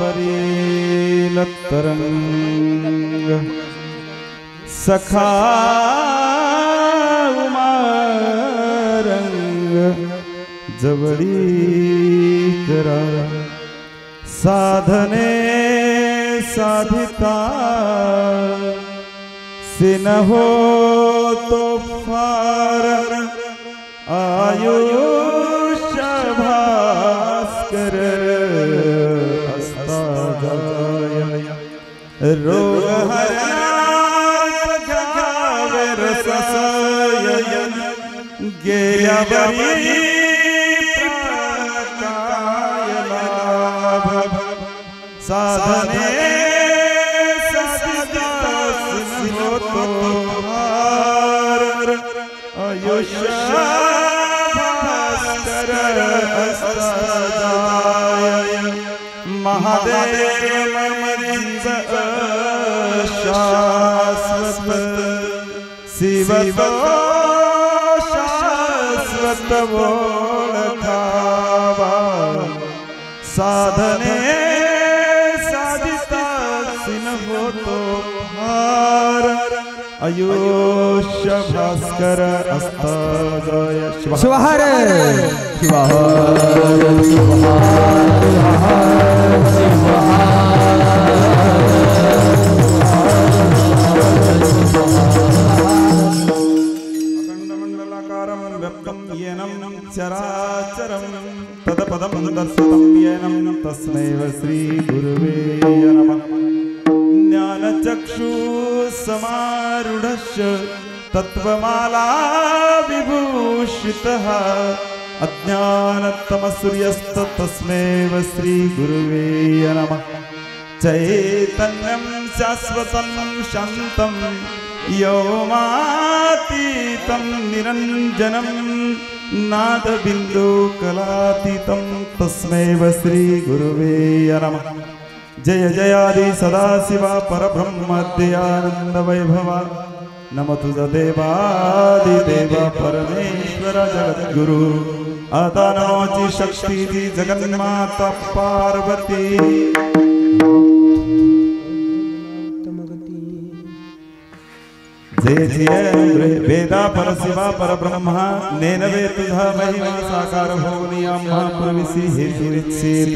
जळावरील तरंग सखा उमारंग जवळी करा साधने साधिता सिन हो तो फार आयुष्य भास्कर रोग हरणावे रसयन गेल्या बरी प्राणकाय लाभ साधने ससिदास होतो भार आयुष्य भास्कर असदाय महादेव मंज शाश्वत शिवतो शाश्वत ओळखावा साधने साधिता सिन होतो भार आयुष्य भास्कर अस्ताजय शिवहर अखंडमंडलाकारं व्यक्तं येनं चराचरं तदपदं दर्शितं येनं तस्मै श्री गुरुवे नमः ज्ञानचक्षु समारूढश्च तत्त्वमाला विभूषितः अज्ञानतमसूर्यस्त तस्मै श्री गुरुवे नमः चैतन्यं शाश्वतं शान्तं योमातीतं निरञ्जनं नादबिन्दुकलातीतं तस्मै श्री गुरुवे नमः जय जयादि सदाशिवा परब्रह्मद्यानंद वैभवा नम तुझ देवादिदेव परमेश्वर जगद्गुरु आता नमोची शक्ती दी जगन्माता पार्वती जय जय वेदा परशिवा परब्रह्मा नेनवे तुझा महिमा साकार होऊन महापुरविसी हेतु विच्छेद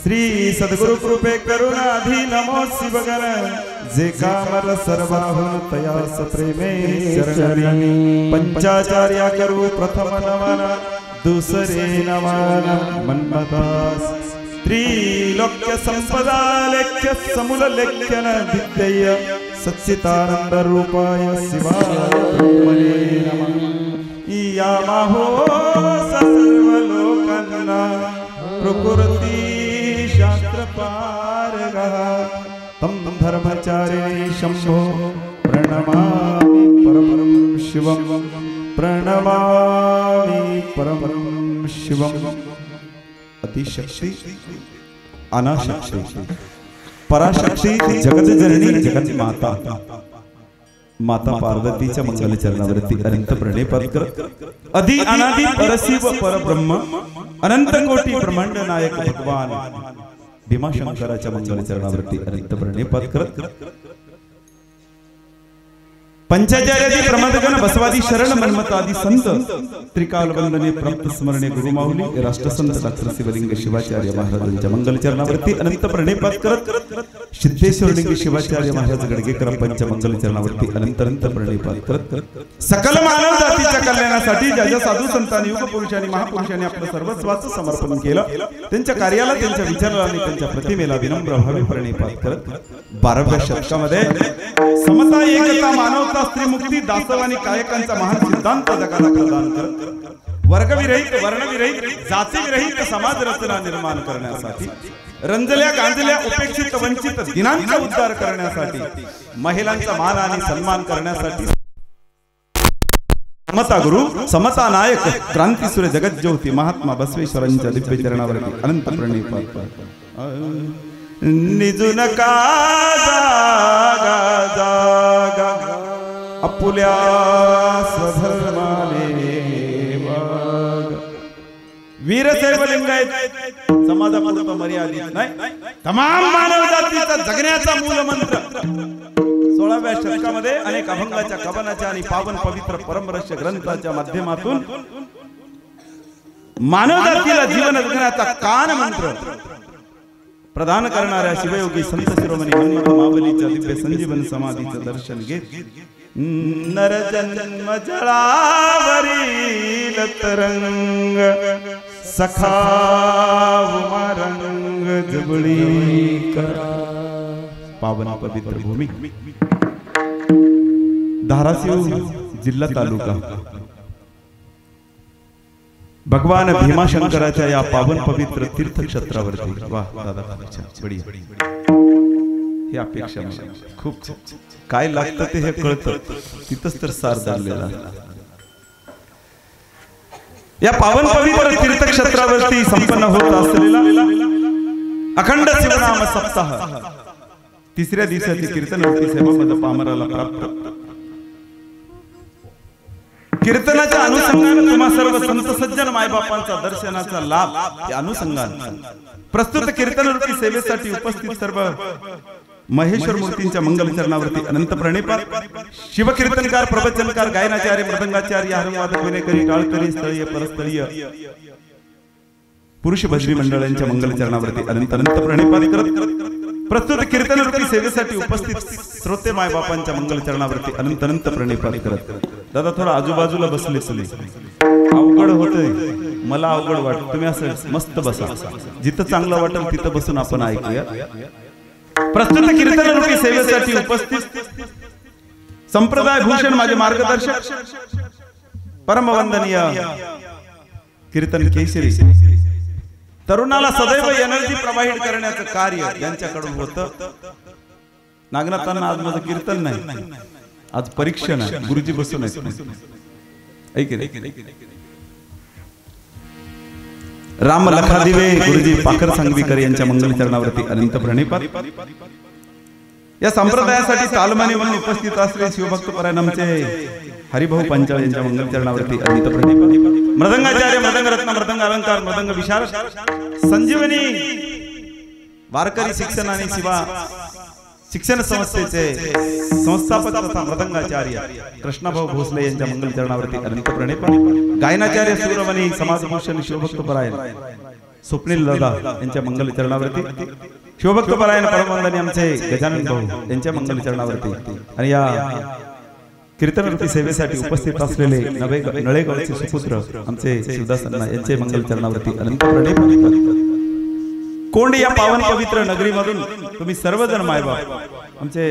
श्री सद्गुरु कृपे करुणाधी नमो शिवगण जे कामर सर्वाहुन तया सप्रेमे शरणी पंचाचार्या करू प्रथम नमन दुसरे नमन मन्मदास त्रिलोक्य संपदा लेख्य समूल लेख्यन विद्येय सच्चिदानंद रूपाय शिवाय नमः यामाहो सर्वलोकांना प्रकृती शास्त्र पारगः तम धर्मचारिणे शंभो प्रणमामि परमं शिवं प्रणमामि परमं शिवं अतिशक्ति अनाशक्ति पराशक्ति जगतजननी जगन्माता माता पार्वतीच्या मंगल चरणावरती अनंत प्रणेपद करत आदि अनादि परशिव परब्रह्म अनंत कोटी ब्रह्मांड नायक भगवान भीमाशंकराच्या मंगल चरणावरती अनंत प्रणेपद करत पंचाचार्यादी प्रमदगण बसवादी शरण मन्मतादी संत त्रिकाल वंदने प्राप्त स्मरणे गुरुमाऊली राष्ट्रसंत डॉक्टर शिवलिंग शिवाचार्य महाराजांच्या मंगल चरणावरती अनंत प्रणिपात करत सिद्धेश्वरलिंग शिवाचार्य महाराज गडगेकर पंच मंगल चरणावरती अनंत अनंत प्रणिपात करत सकल मानव जातीच्या कल्याणासाठी ज्या ज्या साधू संतांनी युग पुरुषांनी महापुरुषांनी आपलं सर्वस्वाचं समर्पण केलं त्यांच्या कार्याला त्यांच्या विचाराला आणि त्यांच्या प्रतिमेला विनम्र भावे प्रणिपात करत 12व्या शतकामध्ये समता एकता मानवता स्त्रीमुक्ती दासव आणि कायकांचा महान सिद्धांत जगाला प्रदान करत वर्गविरहित वर्णविरहित जातीविरहित समाज रचना निर्माण करण्यासाठी रंजल्या गांजल्या उपेक्षित वंचित दिनांचा उद्धार करण्यासाठी महिलांचा मान आणि सन्मान करण्यासाठी समता गुरु समता नायक क्रांतीसूर्य जगज्योती महात्मा बसवेश्वरांच्या दिव्य चरणावरती अनंत प्रणिपात निजू नका जागा जागा अपुल्या स्वधर्माने वीरशैव लिंगायत समाजापुरतं मर्यादित नाही तमाम मानव जातीचा जगण्याचा मूल मंत्र 16व्या शतकामध्ये अनेक अभंगाच्या कवनाच्या आणि पावन पवित्र परमरहस्य ग्रंथाच्या माध्यमातून मानव जातीला जीवन जगण्याचा कान मंत्र प्रदान करणाऱ्या शिवयोगी संत शिरोमणी हनुमंत मावलीच्या दिव्य संजीवन समाधीचं दर्शन घेत नर जन्म जळावरील तरंग सखा उमारंग जबळी करा पावन पवित्र भूमी धाराशिव जिल्हा तालुका भगवान भीमाशंकराच्या या पावन पवित्र तीर्थक्षेत्रावरती वाह दादा बढिया ही अपेक्षा खूप काय लागतं ते हे कळतं तिथंच तर सार झालेला या पावन पवित्र तीर्थक्षेत्रावरती संपन्न होत असलेला अखंड शिवनाम सप्ताह तिसऱ्या दिवसाची कीर्तनावरती सेवापद पामराला प्राप्त कीर्तनाच्या अनुषंगाने तुम्हा सर्व संत सज्जन मायबापांचा दर्शनाचा लाभ या अनुषंगाने प्रस्तुत कीर्तनरूपी सेवेसाठी उपस्थित सर्व महेश्वर मूर्तींच्या मंगल चरणावरती अनंत प्रणिपात शिवकीर्तनकार प्रवचनकार गायनाचार्य मृदंगाचार्य हरिवादक विनेकरी टाळकरी स्थळीय परस्थळीय पुरुष भजनी मंडळांच्या मंगल चरणावरती अनंत अनंत प्रणिपात करत प्रस्तुत कीर्तनरूपी सेवेसाठी उपस्थित श्रोते मायबापांच्या मंगल चरणावरती अनंत अनंत प्रणिपात करत दादा थोडा आजूबाजूला बसले अवघड होतंय मला अवघड वाटत तुम्ही असं मस्त बसा जिथं चांगलं वाटेल तिथं बसून आपण ऐकूया प्रस्तुत कीर्तनरूपी सेवेसाठी उपस्थित संप्रदाय भूषण माझे मार्गदर्शक परमवंदनीय कीर्तन केशरी तरुणाला सदैव एनर्जी प्रवाहित करण्याचं कार्य यांच्याकडून होतं नागनाथांना आज माझं कीर्तन नाही आज परीक्षा नाही गुरुजी बसून राम लखादिवे गुरुजी पाखर सांगवीकर यांच्या मंगल चरणावरती अनंत प्रणिपात या संप्रदायासाठी तालमानी म्हणून उपस्थित असलेले शिवभक्त परायणमचे हरिभाऊ पंचाळ यांच्या मंगल चरणावरती अनंत प्रणिपात मृदंगाचार्य मृदंग रत्न मृदंग अलंकार मृदंग विशारद संजीवनी वारकरी शिक्षण आणि शिवा शिक्षण संस्थेचे संस्थापक तथा मृदंगाचार्य कृष्णाभाऊ भोसले यांच्या मंगल चरणावरती अनंत प्रणिपात गायनाचार्य सूरवनी समाजभूषण शिवभक्त परायण स्वप्नील दादा यांच्या मंगल चरणावरती शिवभक्त परायण परमवंदनीय आमचे गजानन भाऊ यांच्या मंगल चरणावरती आणि या कीर्तनरूपी सेवेसाठी उपस्थित असलेले नळेगावचे सुपुत्र आमचे शिवदासअण्णा यांचे मंगल चरणावरती अनंत प्रणिपात कोंड या पावन पवित्र नगरीमधून तुम्ही सर्वजण मायबाप आमचे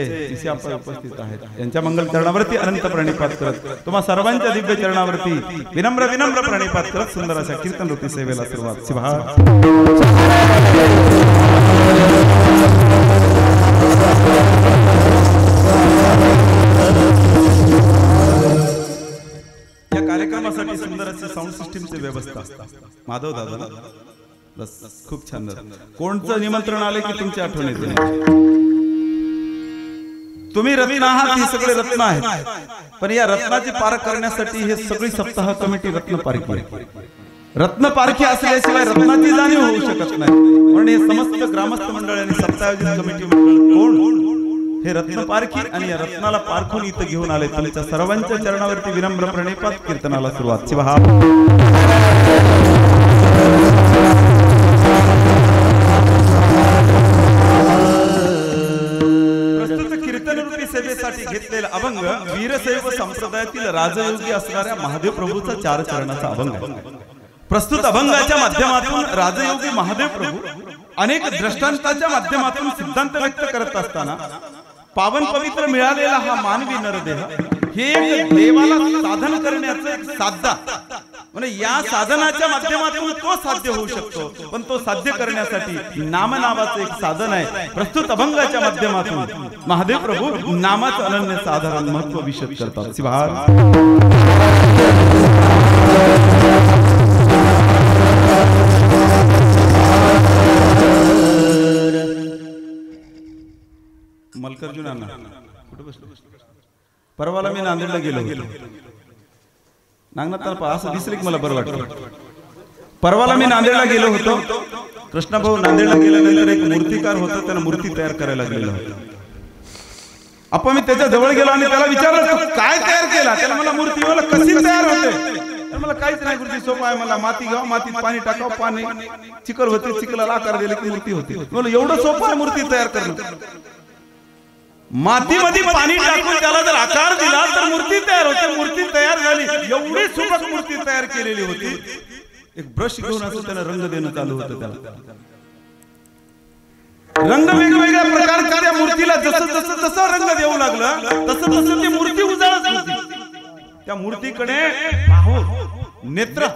उपस्थित आहेत यांच्या मंगल चरणावरती अनंत प्रणिपात करत तुम्हा सर्वांच्या दिव्य चरणावरती विनम्र विनम्र प्रणिपात करत सुंदर अशा कीर्तनरूपी सेवेला सुरुवात शिवा या कार्यक्रमासाठी सुंदर अशी साऊंड सिस्टीमची व्यवस्था माधव दादा बस खूप छान कोणतं निमंत्रण आले की तुमची आठवण येते तुम्ही रत्न आहात ही सगळे रत्न आहेत पण या रत्नाची पारख करण्यासाठी हे सगळी सप्ताह कमिटी रत्न पारखी आहे रत्न पारखी असल्याशिवाय रत्नाची जाणीव होऊ शकत नाही म्हणून हे समस्त ग्रामस्थ मंडळ आणि सप्ताह कमिटी मंडळ कोण हे रत्न पारखी आणि या रत्नाला पारखून इथं घेऊन आले. तुमच्या सर्वांच्या चरणावरती विनम्र प्रणिपात. कीर्तनाला सुरुवात. शिवा कीर्तनरूपी सेवेसाठी घेतलेला अभंग वीरशैव संप्रदायातील राजयोगी असणाऱ्या महादेव प्रभूचा 4 चरणाचा अभंग आहे. प्रस्तुत अभंगाच्या माध्यमातून राजयोगी महादेव प्रभू अनेक दृष्टांताच्या माध्यमातून सिद्धांत व्यक्त करत असताना पावन पवित्र मिळालेला हा मानवी नरदेह हे एक देवाला साधन करण्याचं एक साधन म्हणजे या साधनाच्या माध्यमातून तो साध्य होऊ शकतो. पण तो साध्य करण्यासाठी नाम नावाचं एक साधन आहे. प्रस्तुत अभंगाच्या माध्यमातून महादेव प्रभू नामाचं अनन्य साधारण महत्व विशद करतात. मल्लिकार्जुन अण्णा कुठे बसले? परवाला मी नांदेडला गेलो होतो. नागनाथ असं दिसलं की मला बरं वाटलं. परवाला मी नांदेडला गेलो होतो. कृष्णाभाऊ नांदेडला गेल्यानंतर एक मूर्तिकार होता, त्यानं मूर्ती तयार करायला लागलेला होता. आपण मी त्याच्या जवळ गेलो आणि त्याला विचारलं काय तयार केला. त्याला मला मूर्ती मला कशी तयार होते. मला काहीच नाही गुरुजी, सोपं आहे. मला माती घ्यावं, मातीत पाणी टाकावं, पाणी चिखल होते, चिखलाला आकार दिले की मूर्ती होती. मला एवढं सोपं आहे मूर्ती तयार करणं. मातीमध्ये पाणी टाकून त्याला जर आकार दिला तर मूर्ती तयार होते. मूर्ती तयार झाली. एवढी सुबक मूर्ती तयार केलेली होती. एक ब्रश घेऊन असं त्याला रंग देणं चालू होतं. त्याला रंग वेगवेगळ्या प्रकारच्या त्या मूर्तीला जसं रंग देऊ लागलं तसं ती मूर्ती उजळत होती. त्या मूर्तीकडे पाहून नेत्र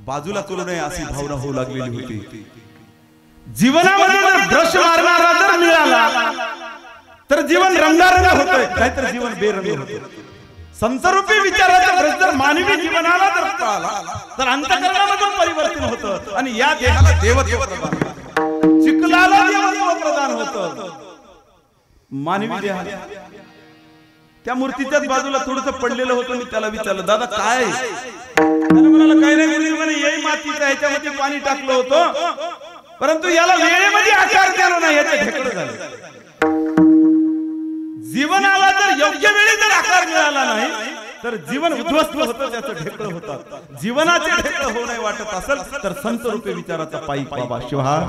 बाजूला करू नये अशी भावना होऊ लागलेली होती. जीवनामध्ये जर ब्रश मारणारा जर मिळाला तर जीवन रंगारंग होतंय, नाहीतर जीवन बेरंग होतं. संतरूपी विचाराचा ब्रश जर मानवी जीवनाला जर पाळला तर अंतःकरणामधून परिवर्तन होतं आणि या देहाला देवत्व प्रदान, चिखलाला देवत्व प्रदान होतं. मानवी देहाला त्या मूर्तीच्याच बाजूला थोडंसं पडलेलं होतं. मी त्याला विचारलं दादा काय? त्याने म्हणाला काही नाही गुरुजी, म्हणे येई मातीचा ह्याच्यामध्ये पाणी टाकलं होतं, परंतु याला वेळेमध्ये आकार केला नाही, याचे ढेकळं झाले. जीवनाला जर योग्य वेळी जर आकार मिळाला नाही तर जीवन उद्ध्वस्त होतं, त्याचं ढेकळं होतात. जीवनाचे ढेकळं होऊ नये वाटत असेल तर संत रूपे विचाराचा पायी बाबा शिवा.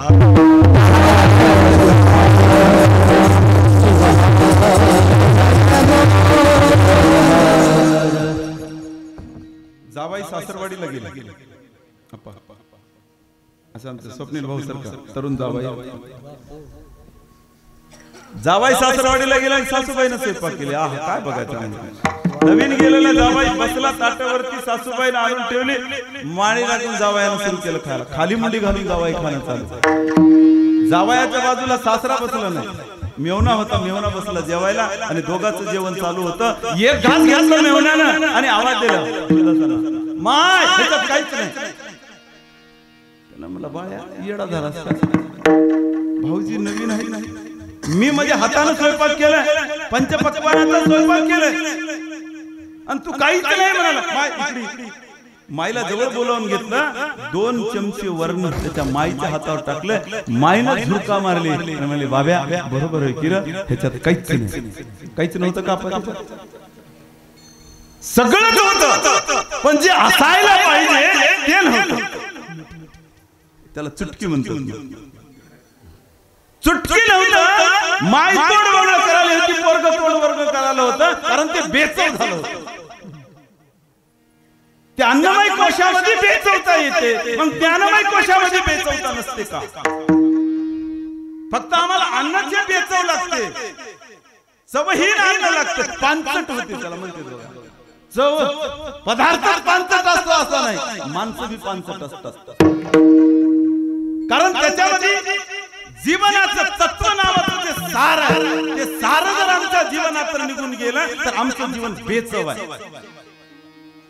जावाई सासरवाडीला गेले. असं आमचं स्वप्नील भाऊ सरकार तरुण जावाई सासरवाडीला गेला. सासूबाईनं स्वयंपाक केले. आहा काय बघायचं. नवीन गेलेला जावाई बसला ताटावरती. सासूबाईनं आणून ठेवली. माळी लागून जावयानं सुरू केलं खायला. खाली मुंडी घालून जावाई खाणं चालू. जावयाच्या बाजूला सासरा बसला नाही, मेवना होता. मेवना बसला जेवायला आणि दोघांचं जेवण चालू होतं. एक घास घेतला मेवण्यानं आणि आवाज दिला माय, ह्याच्यात काहीच नाही. त्याला मला बाळ्या येडा झाला. भाऊजी नवीन आहे नाही, मी माझ्या हाताने स्वयंपाक केलाय, पंचपक्वान्नाचा स्वयंपाक केलाय आणि तू काहीच नाही म्हणाला. माईला जवळ बोलावून घेतलं. 2 चमचे वर्ण त्याच्या माईच्या हातावर टाकलं. माईनं झुरका मारली. म्हणले बाब्या बरोबर आहे की ह्याच्यात काहीच नाही. काहीच नव्हतं का? आपण सगळं होतं पण जे असायला पाहिजे ते नव्हतं. त्याला चुटकी म्हणतो. चुटकी नव्हतं. माय तोड वर्ग करायला होती, पोरग तोड वर्ग करायला होतं, कारण ते बेचव झालं होतं. ते अन्नमय कोशामध्ये बेचवता येते, मग ज्ञानमय कोशामध्ये बेचवता नसते का? फक्त आम्हाला अन्नाचे बेचव लागते, चवहीन अन्न लागते. पानचट होते त्याला म्हणते. चव पदार्थ पानचट असतो असं नाही, माणसं बी पानचट असतात. कारण त्याच्यामध्ये जीवनाचं तत्व नावाचं जे सार आहे, ते सार जर आमच्या जीवनात निघून गेलं तर आमचं जीवन बेचव आहे.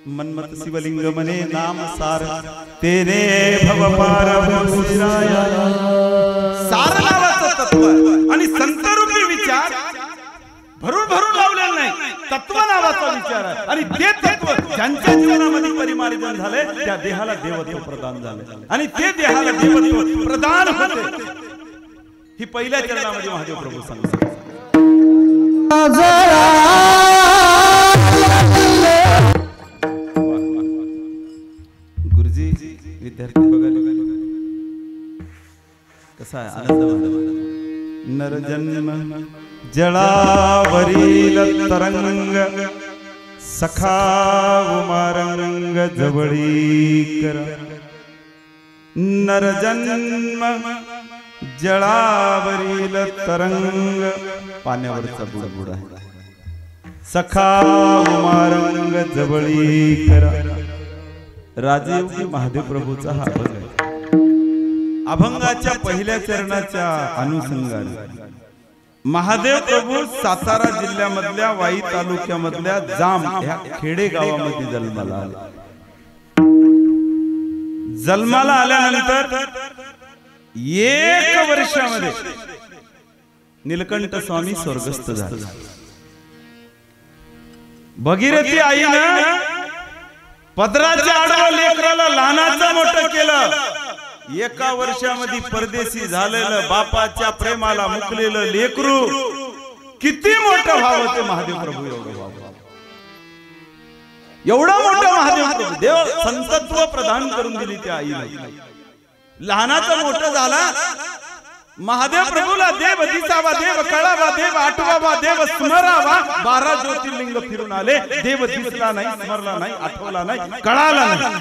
मनमत शिवलिंग मने नाम सार तेरे भव पार भूषिराया. सार नावाचं तत्व आणि संतरूपी विचार भरून भरून लावलेलं नाही, तत्व नावाचा विचार आहे. आणि ते तत्व ज्यांच्या जीवनामध्ये परिमार्जन झाले त्या देहाला देवत्व प्रदान झाले आणि ते देहाला देवत्व प्रदान होते. ही पहिल्या चरणामध्ये महादेव प्रभू सांगतात. गुरुजी विद्यार्थी बघायला कसा आहे आनंद. नरजन्म जळावरील तरंग सखा उमारंग जवळी कर. नरजन्म जळावरील तरंग पाण्यावरचा बुडबुड आहे. सखा उमारंग जवळी कर. राजयोगी महादेव प्रभूचा हा अभंग आहे. अभंगाच्या पहिल्या चरणाच्या अनुषंगाने महादेव प्रभू सातारा जिल्ह्यामधल्या वाई तालुक्यामधल्या जाम ह्या खेडे गावामध्ये जन्माला आले. जन्माला आल्यानंतर 1 वर्षामध्ये नीलकंठ स्वामी स्वर्गस्थ झाले. भगीरथी आईनं पदराच्या आडवा लेकराला लहानाचं मोठं केलं. 1 वर्षामध्ये परदेशी झालेलं बापाच्या प्रेमाला मुकलेलं लेकरू किती मोठं व्हावं ते महादेव प्रभू एवढं मोठं महादेव प्रभू देव संतत्व प्रदान करून दिली त्या आईला. लहानाचं मोठं झाला. महादेव प्रभूला देव दिसावा, देव कळावा, देव आठवावा, देव स्मरावा. 12 ज्योतिर्लिंग फिरून आले. देव दिसला नाही, स्मरला नाही, आठवला नाही, कळाला नाही.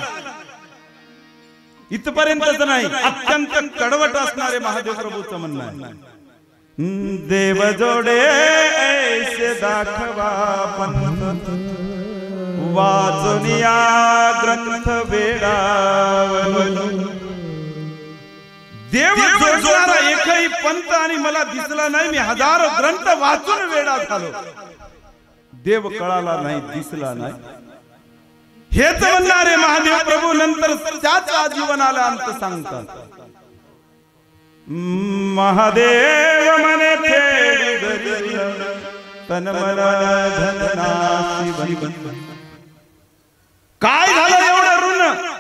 इथपर्यंतच नाही, अत्यंत कडवट असणारे महादेव प्रभूचं म्हणणं आहे. देव जोडे ऐसे दाखवा पंथ वाचनिया ग्रंथ वेडावल. देव जोडणारा एकही पंथ आणि मला दिसला नाही. मी हजारो ग्रंथ वाचून वेडा झालो. देव कळाला नाही, दिसला नाही. हेच म्हणणारे महादेव प्रभू नंतर त्याच आजीवनाला अंत सांगतात. महादेव मने फेडी तन मन धन नाशी बंद. काय झालं एवढं ऋण?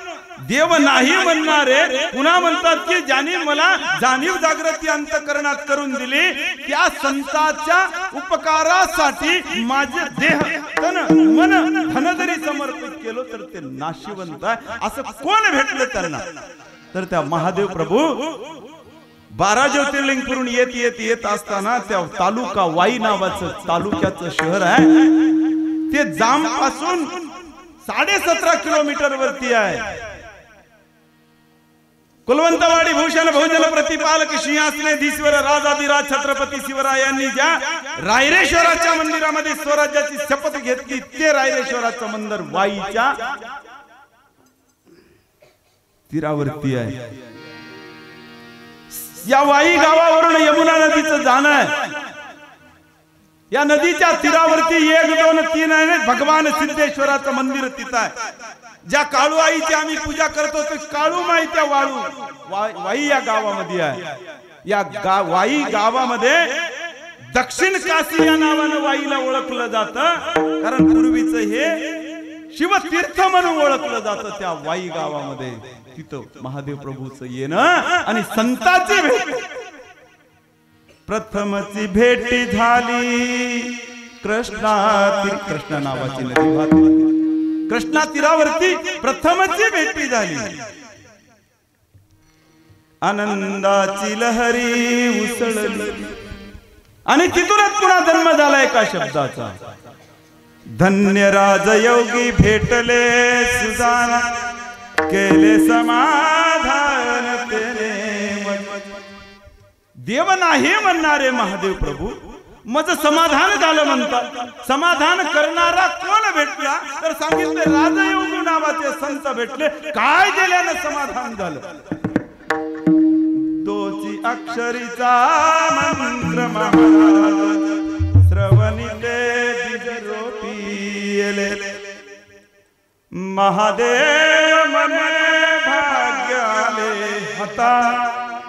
देव नाही म्हणणारे पुन्हा म्हणतात की ज्याने मला जाणीव जागृती अंतःकरणात करून दिली त्या संतांच्या उपकारासाठी माझे देह तन मन धन जरी समर्पित केलो तर ते नाशिवंत आहे. असं कोण भेटलं त्यांना? तर त्या महादेव प्रभू 12 ज्योतिर्लिंग फिरून येत असताना त्या तालुका वाई नावाचं तालुक्याचं शहर आहे. ते जाम पासून 17.5 किलोमीटर वरती आहे. कुलवंतवाडी भूषण बहुजन प्रतिपालक सिंहासनेधीश्वर राजाधिराज छत्रपती शिवरायांनी ज्या रायरेश्वराच्या मंदिरामध्ये स्वराज्याची शपथ घेतली ते रायरेश्वराचं मंदिर वाईच्या तीरावरती आहे. या वाई गावावरून यमुना नदीचं जाणं आहे. या नदीच्या तीरावरती 1, 2, 3 आहे भगवान सिद्धेश्वराचं मंदिर तिथं आहे. ज्या काळू आईची आम्ही पूजा करतो ते काळू माई त्या वाई या गावामध्ये आहे. या वाई गावामध्ये दक्षिण काशी या नावानं वाईला ओळखलं जातं. कारण पूर्वीचं हे शिवतीर्थ म्हणून ओळखलं जातं त्या वाई गावामध्ये. तिथं महादेव प्रभूचं येणं आणि संतांची भेट. प्रथमची भेटी झाली कृष्ण नावाची नदी वाहते. कृष्णा तीरावरती प्रथमची भेटी झाली. आनंदाची लहरी उसळली आणि तिथूनच पुन्हा जन्म झाला एका शब्दाचा. धन्य राजयोगी भेटले सुजाना केले समाधान तेरे. देव नाही म्हणणारे महादेव प्रभू मज समाधान झालं म्हणतात. समाधान करणारा कोण भेटला तर सांगितले राजयोगी नावाचे संत भेटले. काय दिल्यानं समाधान झालं? दोची अक्षरीचा मंत्र महाराज श्रवणीले बीजरोपी महादेव मने भाग्याले हता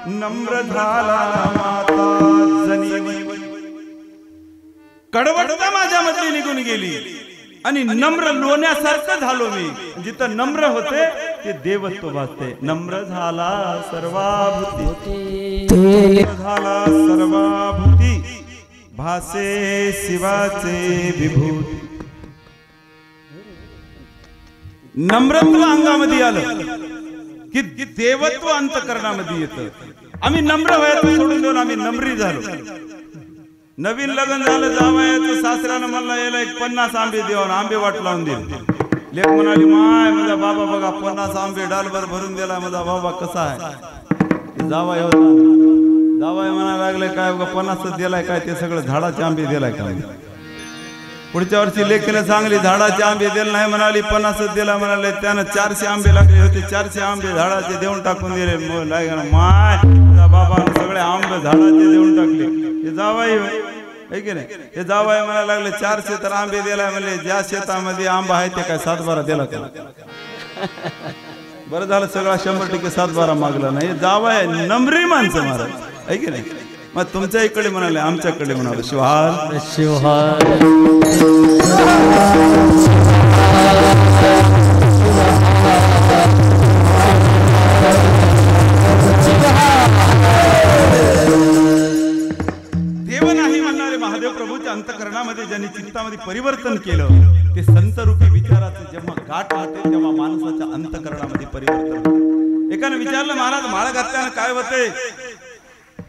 नम्र झाला माता जनी. कडवटता माझ्या मध्ये निघून गेली आणि नम्र लोण्यासारखं झालो मी. जिथं नम्र होते ते देवत्व भासते. नम्र झाला सर्वाभूती, झाला सर्वाभूती भासे शिवाचे विभूत. नम्रत्व अंगामध्ये आलं की देवत्व अंतकरणामध्ये येतं. आम्ही नम्र व्हायचं सोडून देऊन आम्ही नम्री झालो. नवीन लग्न झालं जावयाचं सासऱ्यानं मला यायला एक 50 आंबे देऊन आंबे वाट लावून दिले. लेक म्हणाली माय माझा बाबा बघा 50 आंबे डालभर भरून दिला माझा बाबा कसा आहे. जावाय जावाय म्हणायला लागले काय बघा 50 दिलाय काय ते सगळं झाडाचे आंबे दिलाय का. पुढच्या वर्षी लेकीने चांगली झाडाचे आंबे दिले नाही म्हणाली 50 दिला म्हणाले. त्यानं 400 आंबे लागले होते 400 आंबे झाडाचे देऊन टाकून दिले. माय बाबा सगळे आंबे झाडाचे देऊन टाकले. हे जावाई आहे की नाही. हे जावाई म्हणायला लागले 400 तर आंबे दिलाय म्हणले ज्या शेतामध्ये आंबा आहे ते काय 7-12 दिला का. बरं झालं सगळा 100% 7-12 मागला नाही. जावाय नम्री माणसं महाराज आहे की नाही. मग तुमच्या इकडे म्हणाले आमच्याकडे म्हणाले शिवहार शिवहार. देव नाही म्हणणारे महादेव प्रभूच्या अंतकरणामध्ये ज्यांनी चित्तामध्ये परिवर्तन केलं ते संत रूपी विचाराचे जेव्हा गाठ होते तेव्हा माणसाच्या अंतकरणामध्ये परिवर्तन होते. एकाने विचारलं महाराज माळ घातल्यानं काय होते.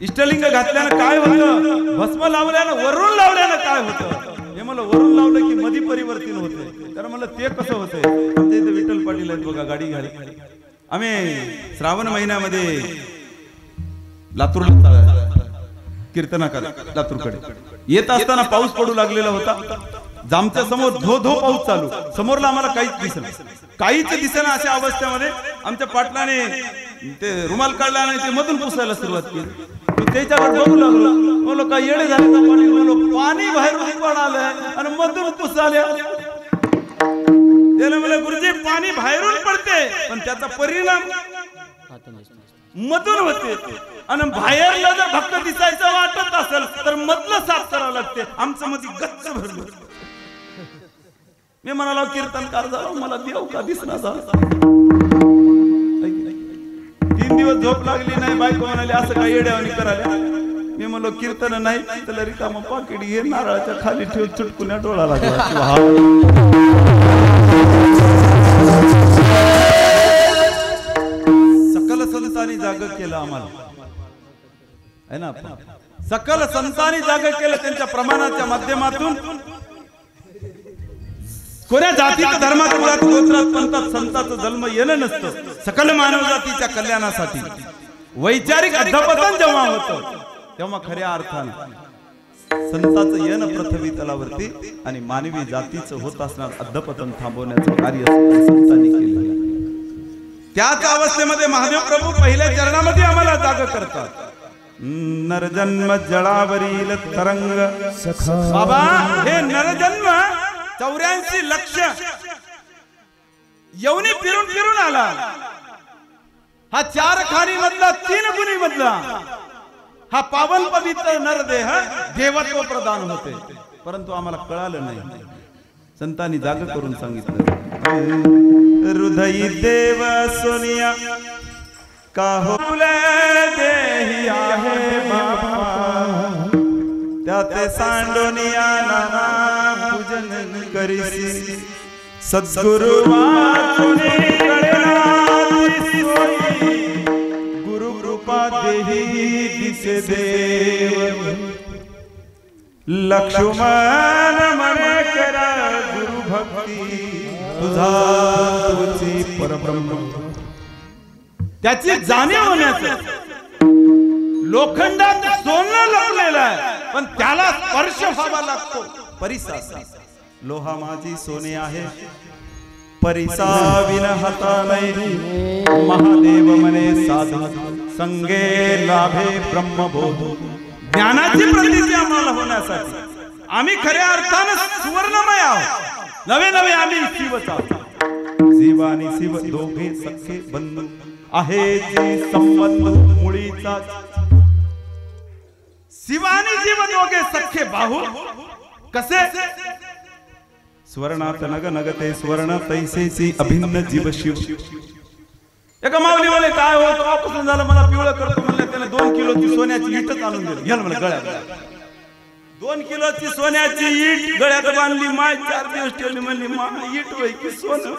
इष्टलिंग घातल्यानं काय होतं. भस्म लावल्यानं वरून लावल्यानं काय होतं. हे मला वरून लावलं की मधी परिवर्तन होते. तर मला ते कसं होतंय. आमच्या इथे विठ्ठल पाटील आहेत बघा गाडी घाली. आम्ही श्रावण महिन्यामध्ये लातूरला कीर्तनाकडे लातूरकडे येत असताना पाऊस पडू लागलेला होता. जामच्या समोर धो धो पाऊस चालू. समोरला आम्हाला काहीच दिसेना अशा अवस्थेमध्ये आमच्या पाटलाने ते रुमाल काढला आणि ते मधून पुसायला सुरुवात केली. त्याच्याकडे बघू लागलो. बोलो काय येडे झाले का पाणी. बोलो पाणी बाहेरून पडालंय आणि मधून पुसाले. त्याला म्हणलं गुरुजी पाणी बाहेरून पडते पण त्याचा परिणाम मधून होते. आणि बाहेरला जर भक्त दिसायचं वाटत असेल तर मधलं साफ करावं लागते. आमचं मध्ये गच्च भरलं. मी म्हणालो कीर्तनकार झालो मला देव का दिसना झाला. 3 दिवस झोप लागली नाही. बायको म्हणाली असं काय येड्यावानी करायला. मी म्हणलो कीर्तन नाही तर रिकामा पाकिट घे नारळाच्या खाली ठेव चुटकुन्या डोळा लागला. सकल संतांनी जाग केलं आम्हाला आहे ना. सकल संतांनी जाग केलं त्यांच्या प्रमाणाच्या माध्यमातून. कोण्या जातीच्या धर्मात मुळात गोत्रात पंथात संतांचा जन्म येणं नसतं. सकल मानव जातीच्या कल्याणासाठी वैचारिक अध्यापन जेव्हा होतं तेव्हा खऱ्या अर्थानं संतांचं येणं पृथ्वी तलावरती आणि मानवी जातीचं होत असणार अध्यापन थांबवण्याचं कार्य संतांनी केलं. त्याच अवस्थेमध्ये महादेव प्रभू पहिल्या चरणामध्ये आम्हाला जाग करतात. नरजन्म जळावरील तरंग बाबा हे नरजन्म 84 लक्ष येऊनी फिरून फिरून आला. हा 4 खाणी मधला 3 गुणी मधला हा पावन पवित्र नरदेह देवत्व प्रदान होते. परंतु आम्हाला कळालं नाही. संतांनी जाग करून सांगितलं. हृदय देव सोनिया का होले देही आहे बाबा त्याते सांडोनिया नाना पूजन करीसी सद्गुरु वाचुनी कळेनाती सोई गुरु कृपा देही दिसे देव लक्ष्मण मने करा गुरु भक्ती तुझा तुझी परब्रह्म. त्याची जाणीव होण्याचं लोखंडात सोनं लपलेलं आहे पण त्याला स्पर्श व्हावा लागतो. परिसा लोहा माझी सोने आहे परिसा विन हाता नाही. महादेव मने साधू संगे लाभे ब्रह्मबोध. ज्ञानाची प्रतीची आम्हाला होण्यासाठी आम्ही खऱ्या अर्थानं सुवर्णमय आहोत. नवे नवे आम्ही शिवच आहोत. जीव आणि शिव दोघे सख्खे बंधू आहे जी संबंध मुळीचा. शिव आणि जीव दोघे सख्खे बाहू कसे. स्वर्णात नग नगते स्वर्ण तैसेसी अभिन्न जीव शिव. एका माऊली म्हणे काय होत ऑपरेशन झालं मला पिवळं करतो म्हणलं. त्याने 2 किलोची सोन्याची इटच आणून दिली. घ्या म्हणलं गळ्यात. 2 किलोची सोन्याची ईट गळ्यात बांधली माय 4 दिवस ठेवली म्हणली मा ईट होय की सोनं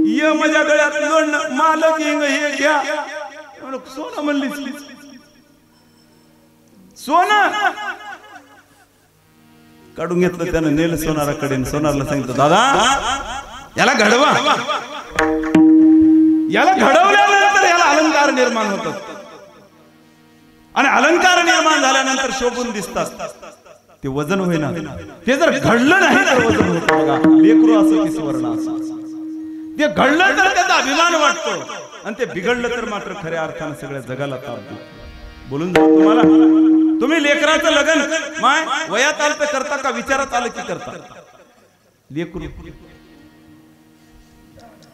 ये माझ्या गळ्यात लोणं मालक येंग हे घ्या सोनं म्हणली सोनं काढून घेतलं त्यानं नेलं सोनाराकडे सोनारला सांगितलं दादा याला घडवा याला घडवल्यानंतर याला अलंकार निर्माण होतात आणि अलंकार निर्माण झाल्यानंतर शोभून दिसतात ते वजन होईना ते जर घडलं नाही तर वजन होतं बघा लेकरू असो की सुवर्ण असो ते घडलं तर त्याचा अभिमान वाटतो आणि ते बिघडलं तर मात्र खऱ्या अर्थाने सगळ्या जगाला ताप देतो बोलून जाऊ तुम्हाला तुम्ही लेकराचं लग्न माय वयात आलं तर करता का विचारात आलं की करता लेकरू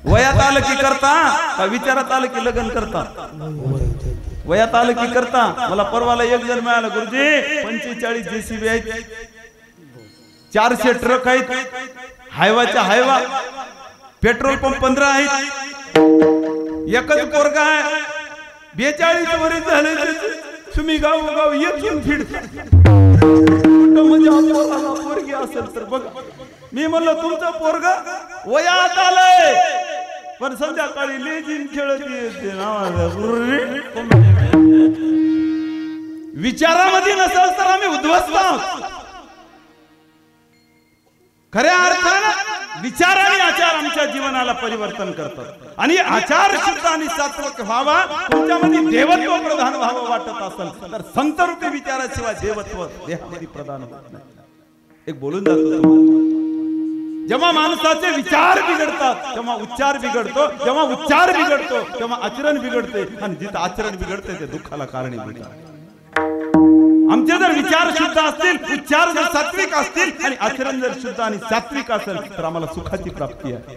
वयात आलं की करता का विचारात आलं की लग्न करता वयात आलं की करता मला परवाला एक जण मिळाला गुरुजी 45 जेसीबी आहेत 400 ट्रक आहेत हायवाच्या हायवा पेट्रोल पंप 15 आहेत एकच पोरगा आहे 42 वर्ष झाले तुम्ही गाव येथून फिरता म्हणजे पोरगी असेल तर बघ मी म्हणलं तुमचं पोरग वयात आलंय पण संध्याकाळी लेझीम खेळत येते विचारामध्ये नसेल तर आम्ही उद्ध्वस्त आहोत खऱ्या अर्थानं विचार आणि आचार आमच्या जीवनाला परिवर्तन करतात आणि आचार शुद्ध आणि सात्विक व्हावा तुमच्यामध्ये देवत्व प्रधान व्हावं वाटत असेल तर संत रूपी विचाराशिवाय देवत्व देहामध्ये प्रधान होत नाही एक बोलून जातो जेव्हा माणसाचे विचार बिघडतात तेव्हा उच्चार बिघडतो जेव्हा उच्चार बिघडतो तेव्हा आचरण बिघडते आणि जिथं आचरण बिघडते ते दुःखाला कारणीभूत आहे आमचे जर विचार शुद्ध असतील उच्चार जर सात्विक असतील आणि आचरण जर शुद्ध आणि सात्विक असेल तर आम्हाला सुखाची प्राप्ती आहे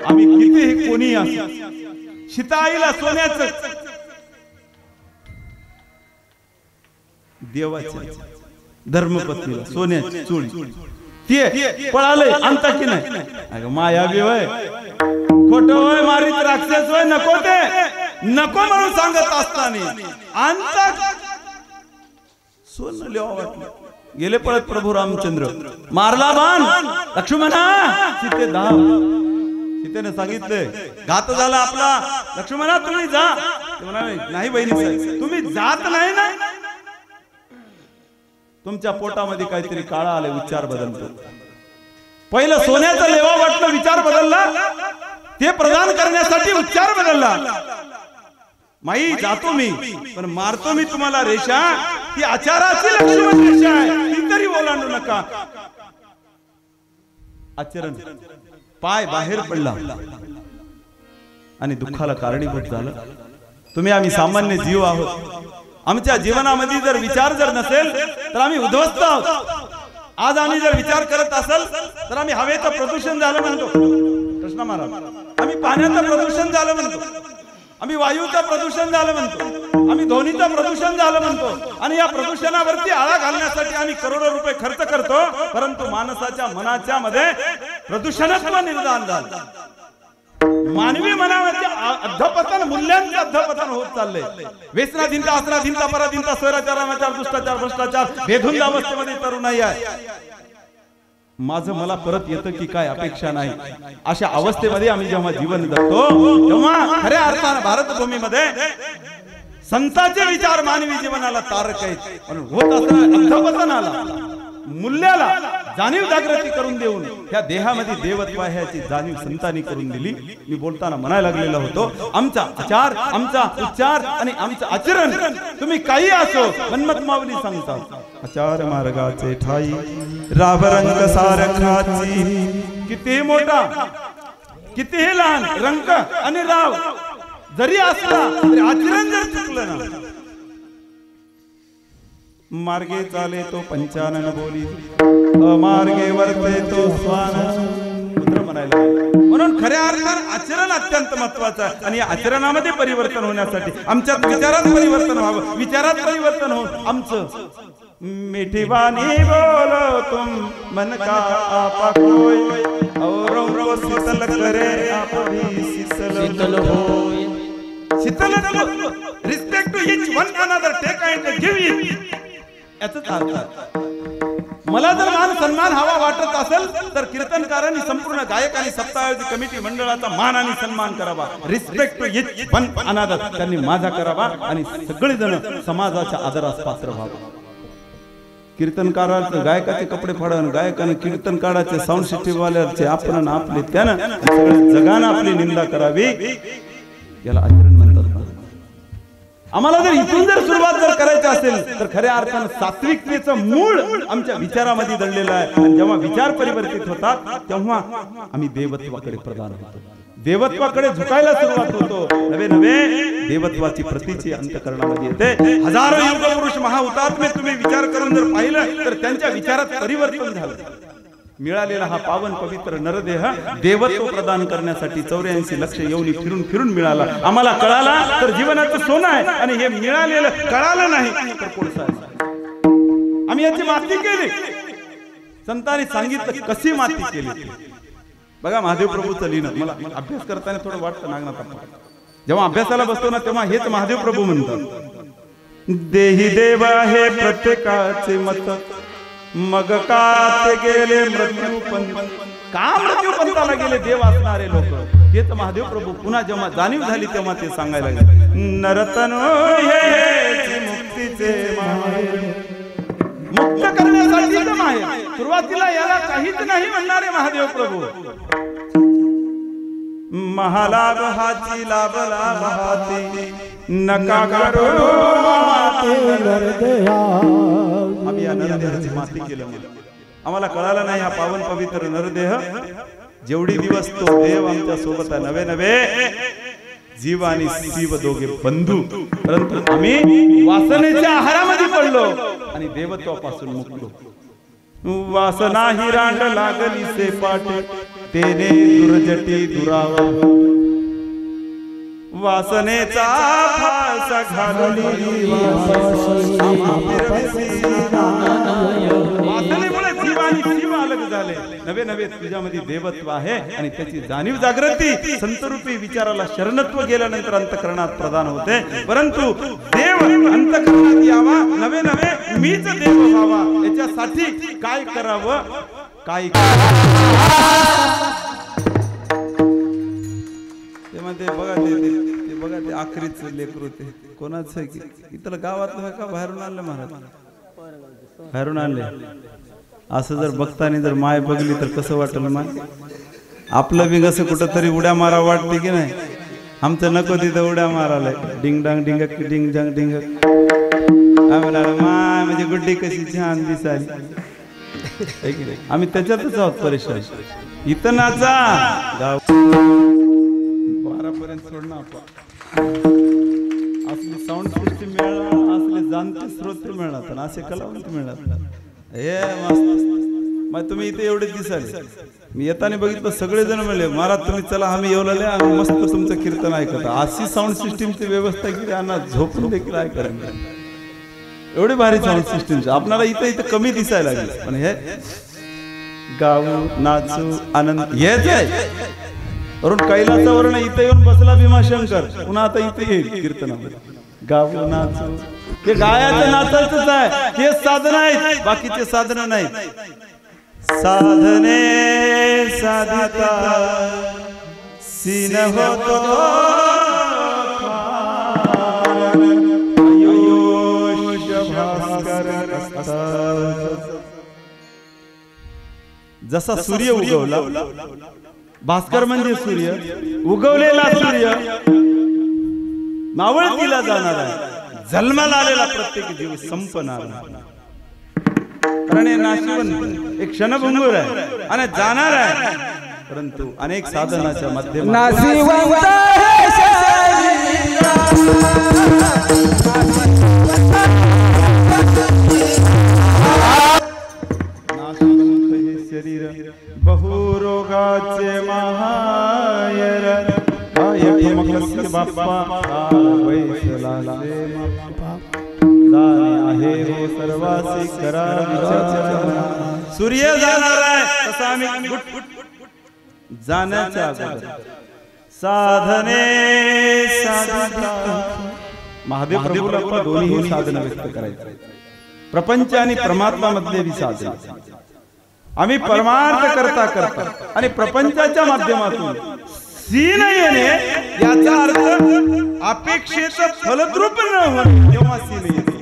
आम्ही कितीही कोणी असो सीताईला सोन्याचं देवाच्या धर्मपत्नीला सोन्याची चोळी ते पळाले आणता की नाही माया बी होय खोट होय मारीत राक्षस होय नको ते नको म्हणून सांगत असताना आणता सोनं लेवा वाटलं गेले पळत प्रभू रामचंद्र मारला बाण लक्ष्मणा सीते धाव सीतेने सांगितले घात झाला आपला लक्ष्मणा तुम्ही जा नाही बहिणी तुम्ही जात नाही ना तुमच्या पोटामध्ये काहीतरी काळा आले उच्चार बदलतो पहिलं सोन्याचा लेवा वाटलं विचार बदलला ते प्रदान करण्यासाठी उच्चार बदलला माई जातो मी पण मारतो मी तुम्हाला रेषा ती आचाराची लक्ष्मण रेषा आहे ती तरी ओलांडू नका आचरण पाय बाहेर पडला आणि दुःखाला कारणीभूत झालं तुम्ही आम्ही सामान्य जीव आहोत आमच्या जीवनामध्ये जर विचार जर नसेल तर आम्ही उद्ध्वस्त आहोत आज आम्ही जर विचार करत असेल तर आम्ही हवेचं प्रदूषण झालं म्हणतो कृष्णा महाराज आम्ही पाण्याचं प्रदूषण झालं म्हणतो आम्ही वायूचं प्रदूषण झालं म्हणतो आम्ही ध्वनीचं प्रदूषण झालं म्हणतो आणि या प्रदूषणावरती आळा घालण्यासाठी आम्ही करोडो रुपये खर्च करतो परंतु माणसाच्या मनाच्या मध्ये प्रदूषणत्व निर्माण झालं मानवी मनामध्ये अधपतन मूल्यांचे अधपतन होत चालले व्यसनाधीनता आसनाधीनता पराधीनता स्वैराचार अनाचार दुष्टाचार भ्रष्टाचार बेधुंद अवस्थेमध्ये तरुणाई आहे माझं मला परत येतं की काय अपेक्षा नाही अशा अवस्थेमध्ये आम्ही जेव्हा जीवन जगतो तेव्हा खऱ्या अर्थाने भारतभूमीमध्ये संतांचे विचार मानवी जीवनाला तारक आहेत पण होत असताना अधपतनाला मूल्याला जाणीव जागृती करून देऊन या देहामध्ये देवत्व आहे याची जाणीव संतांनी करून दिली मी बोलताना म्हणायला लागलेला होतो आमचा आचार आमचा उच्चार आणि आमचं आचरण तुम्ही काही असो मन्मथ माऊली सांगता आचार मार्गाचे ठाई रावरंग सारखाची किती मोठा किती लहान रंग आणि राव जरी असला तरी आचरण जर चुकलं ना मार्गे चाले तो पंचानन बोली अमार्गे वर्ते तो स्वान पुत्र म्हणायला म्हणून खऱ्या अर्थाने आचरण अत्यंत महत्त्वाचं आहे आणि या आचरणामध्ये परिवर्तन होण्यासाठी आमच्या विचारात परिवर्तन व्हावं विचारात परिवर्तन हो आमचं मीठी बानी बोलो तुम मन का आपा कोई औरों को शीतल करे आप भी शीतल होय शीतल respect to each one another take and give it याचाच अर्थ आहे. मला जर मान सन्मान हवा वाटत असेल तर कीर्तनकारांनी संपूर्ण गायक आणि सप्ताहायोजित कमिटी मंडळाचा मान आणि सन्मान करावा. Respect to each one another त्यांनी माझा करावा आणि सगळेजण समाजाच्या आदरास पात्र व्हावे. कीर्तनकाराचे गायकाचे कपडे फाडून गायकाने कीर्तनकाराचे साऊंड सिस्टीम वाल्याचे आपण आपले त्यानं जगानं आपली निंदा करावी याला आचरण म्हणतात. आम्हाला जर इथून जर सुरुवात जर करायची असेल तर खऱ्या अर्थानं सात्विकतेचं मूळ आमच्या विचारामध्ये दडलेलं आहे. आणि जेव्हा विचार परिवर्तित होतात तेव्हा आम्ही देवत्वाकडे प्रदान होतो, देवत्वाकडे झुकायला सुरुवात होतो. नवे नवे देवत्वाची प्रतीची अंतःकरणामध्ये येते. हजारो युग पुरुष महाहुतात्मे तुम्ही विचार करून जर पाहिलं तर त्यांच्या विचारात परिवर्तन झालं. मिळालेला हा पावन पवित्र नरदेह देवत्व प्रदान करण्यासाठी 84 लक्ष योनी फिरून फिरून मिळाला. आम्हाला कळाला तर जीवनाचं सोनं आहे आणि हे मिळालेलं कळालं नाही तर कोळसा आहे. आम्ही याची माती केली. संतांनी सांगितलं कशी माती केली. बघा महादेव प्रभूचं लिहिणं मला अभ्यास करताना थोडं वाटतं नागनाथ. जेव्हा अभ्यासाला बसतो ना तेव्हा हेच महादेव प्रभू म्हणतात. देही देव आहे प्रत्येकाचे मत मग का ते गेले मृत्यूपंथ. का मृत्यूपंथाला गेले देव असणारे लोक. हेच महादेव प्रभू पुन्हा जेव्हा जाणीव झाली तेव्हा ते सांगायला लागले. नरतन हे मुक्तीचे माहेर. मुक्त करण्यासाठी माहेर. सुरुवातीला याला काहीच नाही म्हणणारे महादेव प्रभू. महालाभ हाती लाभ लाभ हाती नका करो आम्ही या नरदेहाची माती केलं. आम्हाला कळालं नाही हा पावन पवित्र नरदेह जेवढी दिवस तो देव आमच्या सोबत आहे. नवे नवे जीव आणि शिव दोघे बंधू. परंतु आम्ही वासनेच्या आहारामध्ये पडलो आणि देवत्वापासून मुक्तो. वासना ही रांड लागली से पाठ तेने दुर्जटी दुरावा. वासनेचा फासा घालली वासनेमुळे जीव आणि शिव अलग झाले. नवे नवे तुझ्यामध्ये देवत्व आहे आणि त्याची जाणीव जागृती संतरूपी विचाराला शरणत्व गेल्यानंतर अंतःकरणात प्रदान होते. परंतु देव अंतःकरणात यावा, नवे नवे मीच देव व्हावा याच्यासाठी काय करावं काय ते बघा ते बघा ते आखरीच लेकरू ते कोणाचं आहे की इथलं गावातलं का बाहेरून आणलं महाराज बाहेरून आणले. असं जर बघताना जर माय बघली तर कसं वाटलं माय. आपलं बी कसं कुठं तरी उड्या मारा वाटते की नाही. आमचं नको तिथं उड्या मारायला डिंग डांग डिंग डिंग डांग डिंग. माय म्हणजे गुड्डी कशी छान दिसाली. आम्ही त्याच्यातच आहोत परेशान. इथं नाचा गाव सोडणं असले साऊंड सिस्टीम मिळाला, असले जाणते श्रोते मिळणार, असे कलावंत मिळणार. हे मस्त मग तुम्ही इथे एवढे दिसाले. मी येताना बघितलं सगळेजण म्हणले महाराज तुम्ही चला आम्ही येवलेले आम्ही मस्त तुमचं कीर्तन ऐकत. अशी साऊंड सिस्टीमची व्यवस्था केली आणि झोपून देखील ऐकायला एवढी भारी साऊंड सिस्टीम. आपल्याला इथं इथं कमी दिसायला लागली पण हे गाऊ नाचू आनंद हेच आहे. वरून कैलासावरून इथे येऊन बसला भीमाशंकर पुन्हा आता इथे येईल कीर्तनामध्ये. गाऊ नाचू हे गायाचं नाचायचंच आहे. हे साधन आहे बाकीचे साधन नाही. साधने साधिता सीन होतो जसा सूर्य उगवला. भास्कर म्हणजे सूर्य उगवलेला सूर्य मावळतीला जाणार आहे. जन्माला आलेला प्रत्येक जीव संपणार. कारण हे नाशिवंत एक क्षणभंगूर आहे आणि जाणार आहे. परंतु अनेक साधनाच्या माध्यमातून शरीर बहुरोगाचे महायर मकस्य बाप्पा वैसलासे आहे हो सर्वासी करा विचार. सूर्य जाणार आहे तसा आम्ही जाण्याच्या अगोदर साधने साधिता महादेव प्रभूला दोन्ही साधन व्यक्त करायचे. प्रपंच आणि परमात्मा मधले साधन आम्ही परमार्थ करता करता आणि प्रपंचाच्या माध्यमातून सीन येणे याचा अर्थ अपेक्षेचं फलद्रूप न होणे तेव्हा सीन येते.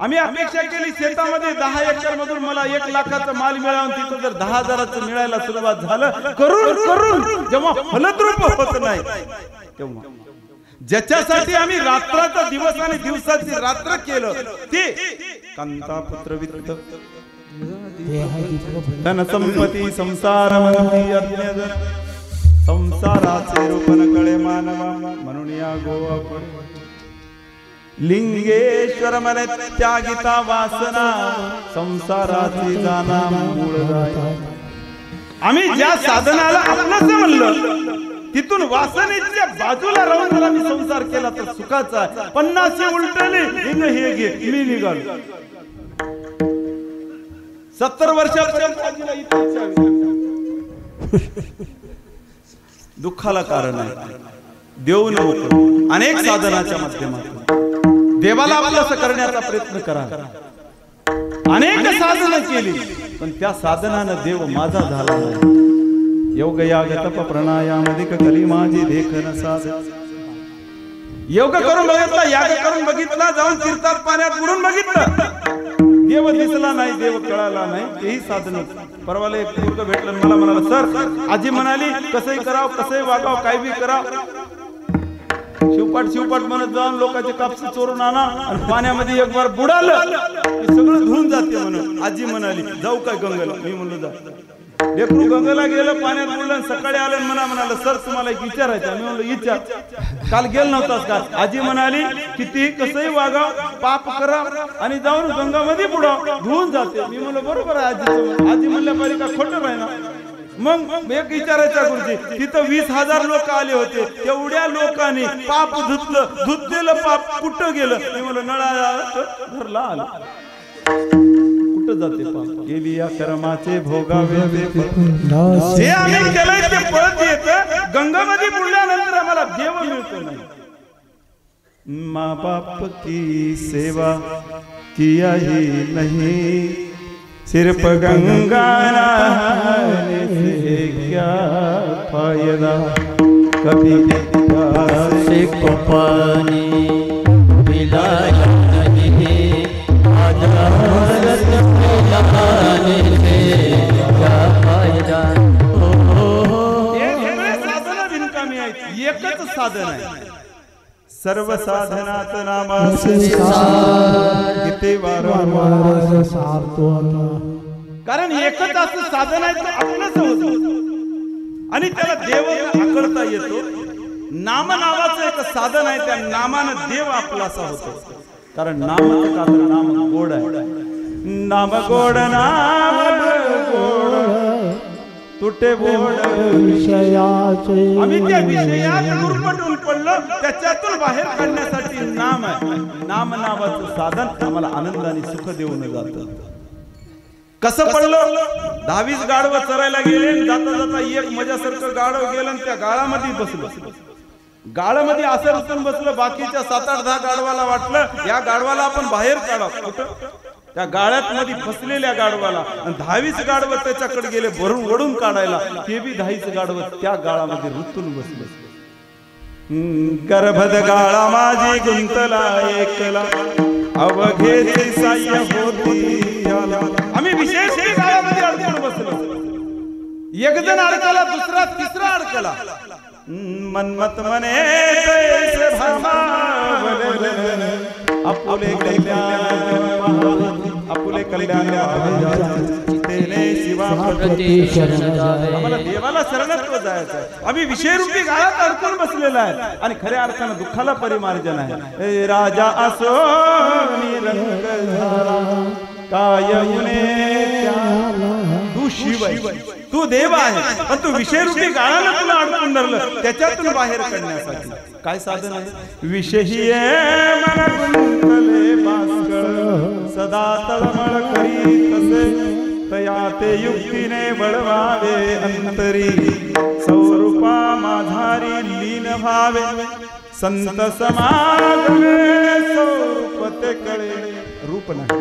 आम्ही अपेक्षा केली शेतामध्ये 10 एकर मधून मला 1 लाखाचा माल मिळावा, तिथं जर 10,000चं मिळायला सुरुवात झालं करून करून जेव्हा फलद्रूप होत नाही तेव्हा ज्याच्यासाठी आम्ही रात्राचा दिवस आणि दिवसाची रात्र केलं ते कांता पुत्र वित्त धन संपत्ती संसार मंदी अज्ञान संसाराचे रूप न कळे मानवा म्हणून या गोवा लिंगेश्वर मने त्यागिता वासना संसाराची जाना मूळ जाय. आम्ही ज्या साधनाला आपलंच म्हणलं तिथून वासनेच्या बाजूला राहून जर आम्ही संसार केला तर सुखाचा. 50 उलटले हिंग हे घे मी निघालो. 70 वर्षापर्यंत दुःखाला कारण आहे. देव नको अनेक साधनाच्या माध्यमातून देवाला आपलं करण्याचा प्रयत्न करा. अनेक साधनं केली पण त्या साधनानं देव माझा झाला नाही. योग याग तप प्राणायाम अधिक कली माझी देखन साध. योग करून बघितला, याग करून बघितला, जाऊन तीर्थात पाण्यात बुडून बघितलं, देव दिसला नाही, देव कळाला नाही. तेही साधन. परवाला एक मुलगा भेटला, मला म्हणाला सर आजी म्हणाली कसंही करावं कसंही वागावं काय बी करावं, शिवपाट म्हणत जाऊन लोकांचे कापसे चोरून आणा आणि पाण्यामध्ये एक बार बुडालं की सगळं धुवून जाते म्हणून आजी म्हणाली जाऊ काय गंगेला. मी म्हणलो जा. लेकरू गंगेला गेलं, पाण्यात बुडलं, सकाळी आलं म्हणाला सर तुम्हाला एक विचारायचं. मी म्हणलो विचार. काल गेलं नव्हतास का? आजी म्हणाली किती कसंही वागाव पाप करा आणि जाऊन गंगामध्ये बुडाव धुवून जाते. मी म्हणलो बरोबर आहे आजी. आजी म्हणल्या पाहिजे का खोटं आहे ना. मग एक विचारायचा गुरुजी तिथं 20,000 लोक आले होते, तेवढ्या लोकांनी पाप धुतलेलं पाप कुठं गेलं? मी म्हणलं नळाला घरला आलं. कुठं जाते पाप? गेली या कर्माचे भोगावे जे आम्ही केलंय ते पळत येत. गंगामध्ये बुडल्यानंतर आम्हाला देव मिळतो नाही. माँ बाप की सेवा किया ही नहीं, सिर्फ गंगा नहाने से क्या फायदा, कभी से को पानी पिलाया नहीं, आजारत पिलाने से क्या फायदा. हे सगळे साधन बिनकामी आहेत. एकच साधन आहे सर्व साधनात नामाचे किती वारंवार सारतो. कारण एकच असं साधन आहे ते आपलंच होतं आणि त्याला देव आकळता येतो. नाम नावाचं एक साधन आहे, त्या नामानं देव आपलासा होतो. कारण नामाचं का तर नाम गोड आहे. नाम गोड नाम गोड तुटे बोड विषयाचे. आम्ही त्या विषयात गुरफटून पडलो, त्याच्यातून बाहेर काढण्यासाठी नाम आहे. नाम नावाचं साधन आम्हाला आनंद आणि सुख देऊन जातं. कसं पडलो? 10-20 गाढवं चरायला गेले, जाता जाता एक मजासारखं गाढव गेलं आणि त्या गाळामध्ये बसलो. गाळामध्ये असं रचून बसलं. बाकीच्या 7-8-10 गाढवाला वाटलं या गाढवाला आपण बाहेर काढा. कुठं? त्या गाळ्यात मध्ये फसलेल्या गाढवाला. 10-20 गाढव त्याच्याकडे गेले भरून वडून काढायला. ते बी 10 गाढव त्या गाळामध्ये रुतून बसले. गर्भद गाळा माझी गुंतला एकला, अवघेची साह्य होती याला. आम्ही विशेष गाळामध्ये अडकून बसलो. एक जण अडकला, दुसरा तिसरा अडकला. मनमत मने तैसे भामावले, आपुले कल्याण तेने शिवा प्रति शरण जाय. आम्हाला देवाला शरणत्व जायचं. आम्ही विषयरूपी गाळात अडकून बसलेला आहे आणि खऱ्या अर्थानं दुःखाला परिमार्जन आहे. राजा असो निरंग झाला काय तू शिव आहे, तू देव आहे, पण तू विषयरूपी गाळाला तुला अडकून धरलं. त्याच्यातून बाहेर काढण्यासाठी काय साधन आहे? विषयी मन गुंतले बास्कळ सदा तळमळ करी तसे, तया ते युक्तीने बळवावे अंतरी, स्वरूपा माझारी लीन भावे, संत समागमे स्वरूप ते कळे रूप नाही,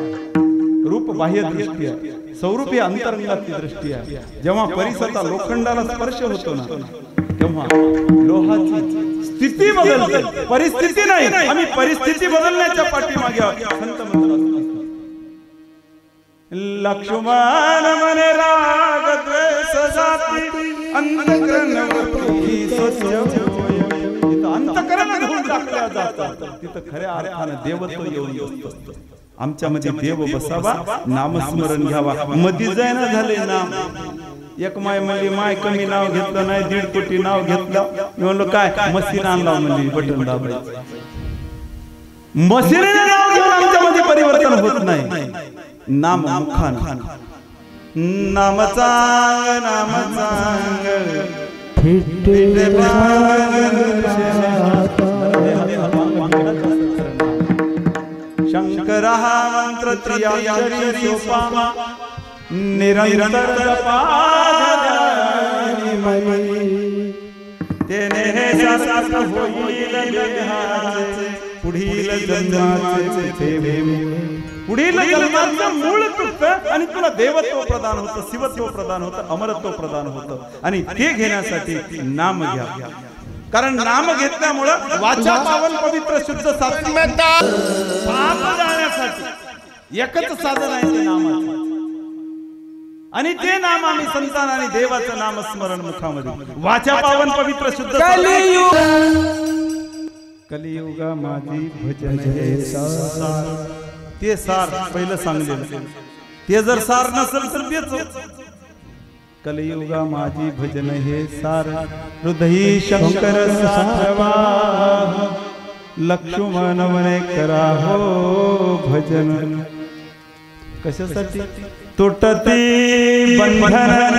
रूप बाह्य दृष्टी आहे, स्वरूप ही अंतरंगाची दृष्टी आहे. जेव्हा परिसराचा लोखंडाला स्पर्श होतो ना तेव्हा लोहाची स्थिती बदलते, परिस्थिती नाही. आम्ही परिस्थिती बदलण्याच्या पाठीमागे आहोत. संत म्हणतात लक्ष्मण मने राग द्वेष जाती अंतःकरणवृत्ती स्वच्छ होय. तिथं अंतःकरण धुवून टाकल्या जातात, तिथं खऱ्या अर्थानं देवत्व येऊन बसतं. आमच्यामध्ये देव बसावा, नामस्मरण घ्यावा. मधी जायना झाले नाम. एक माय म्हणली माय कमी नाव घेतलं नाही, 1.5 कोटी नाव घेतलं. मी म्हणलो काय मशीन आणला म्हणली, बटन दाबायचं. मशीने नाव घेऊन आमच्यामध्ये परिवर्तन होत नाही. नाम मुखान नाम चांग नाम चांग शंकर मंत्र त्रियाक्षरी सोपा निरंतर जपा तेने हे सार्थ होईल देहाचे पुढील जन्माचे पुढील जन्माचं मूळ तुटतं आणि तुला देवत्व प्रदान होतं, शिवत्व प्रदान होतं, अमरत्व प्रदान होतं. आणि ते घेण्यासाठी नाम घ्या. कारण नाम घेतल्यामुळे वाचा पावन पवित्र शुद्ध सात्विक पाप जाण्यासाठी एकच साधन आहे ते नामाचं. आणि ते नाम आम्ही संतान आणि देवाचं नामस्मरण मुखामध्ये. वाचा पावन पवित्र शुद्ध कलियुगा माझी भजन हे सार. ते सार पहिलं सांगलेलं. ते जर सार नसेल तर तेच कलियुगा माझी भजन हे सार. हृदयी शंकर साठवा लक्ष्मण मने करा हो भजन. कशासाठी तुटती बंधन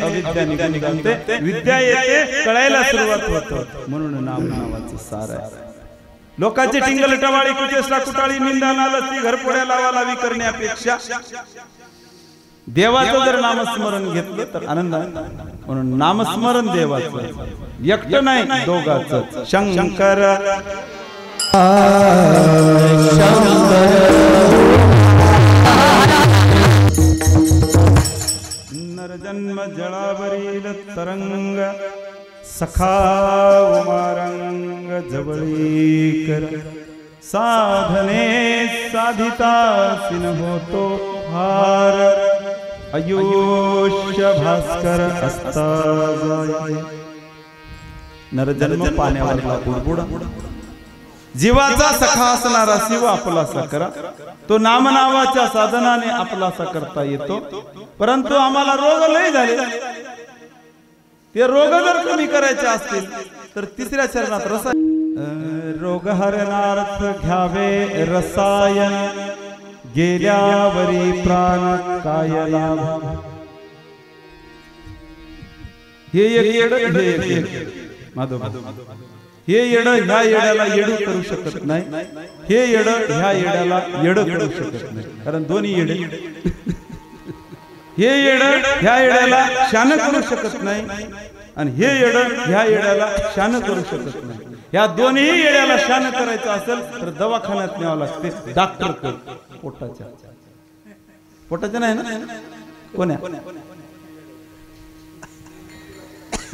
अविद्या निघून जाते, विद्या येते, कळायला सुरुवात होतं. म्हणून नाम नावाचं सार आहे. लोकांची टिंगल टवाळी कुचेष्टा कुटाळी निंदा नालस्ती घरपोड्या लावा लावी करण्यापेक्षा देवाचं जर नामस्मरण घेतलं तर आनंद आहे. म्हणून नामस्मरण देवाचं, एकटं नाही दोघाचं. शंकर नरजन्म जळावरील तरंग सखा उमारंग जवळी कर. साधने साधिता सिन होतो हार. आयुष्य भास्कर असता जाय. नरजन्म पाण्यावरला बुडबुडा. जीवाचा सखा असणारा शिव आपलासा करा. तो नामनावाच्या साधनाने आपलासा करता येतो. परंतु आम्हाला रोग लय झाले. ते रोग जर कमी करायचे असतील तर तिसऱ्या चरणात रसायन. रोग हरणार्थ घ्यावे रसायन. गेल्यावरी प्राण काय लाभ. हे एक येड, हे एक येड. माधव हे येड ह्या येड्याला येडू करू शकत नाही. हे येड ह्या येड्याला येड करू शकत नाही. कारण दोन्ही येडे. हे येड ह्या येड्याला शान करू शकत नाही आणि हे येड ह्या येड्याला शान करू शकत नाही. या दोन्ही येड्याला शान करायचं असेल तर दवाखान्यात न्यावं लागते. डॉक्टर पोटाच्या पोटाच्या नाही ना कोण्या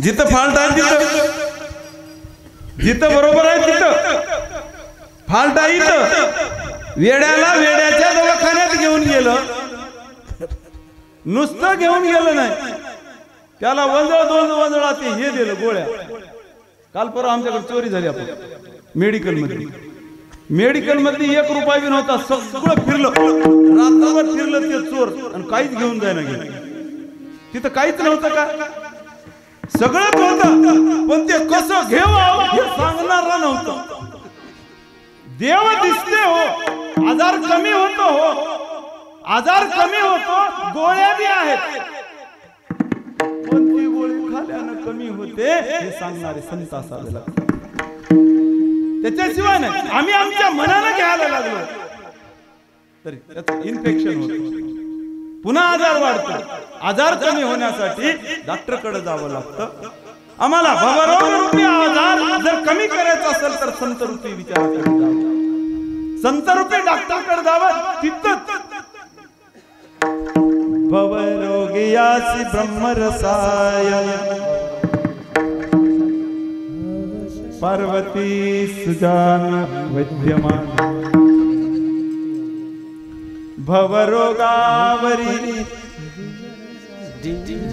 जिथं फाल्ट आहे तिथं, जिथं बरोबर आहे तिथं फाल्ट आहे. इथं वेड्याला वेड्याच्या दवाखान्यात घेऊन गेलं, नुसतं घेऊन गेलं नाही, त्याला वंजळ दोन वंजळा ते हे दिलं गोळ्या. काल परवा आमच्याकडे चोरी झाली आपण मेडिकल मध्ये. मेडिकल मध्ये 1 रुपया बी नव्हता. सगळं फिरलं, रात्रभर फिरलं ते चोर आणि काहीच घेऊन जायला गेलं. तिथं काहीच नव्हतं का? सगळंच होतं पण ते कसं घेवावं हे सांगणारा नव्हतं. देव दिसते हो, आजार कमी होतो हो, आजार कमी होतो, गोळ्या बी आहेत. कोणती गोळी खाल्यानं कमी होते हे सांगणारे संत असावे लागतात. त्याच्याशिवाय नाही. आम्ही आमच्या मनानं घ्यायला लागलो तरी त्याचं इन्फेक्शन होतं, पुन्हा आजार वाढतो. आजार कमी होण्यासाठी डॉक्टर कडे जावं लागतं. आम्हाला भवरोग रूपी आजार जर कमी करायचा असेल तर संत रूपी विचाराकडे जावं. संतरूपी डॉक्टरकडे जावं तिथं भवरोगियासी ब्रह्मरसायन पार्वती सुजान वैद्यमान भवरोगावरी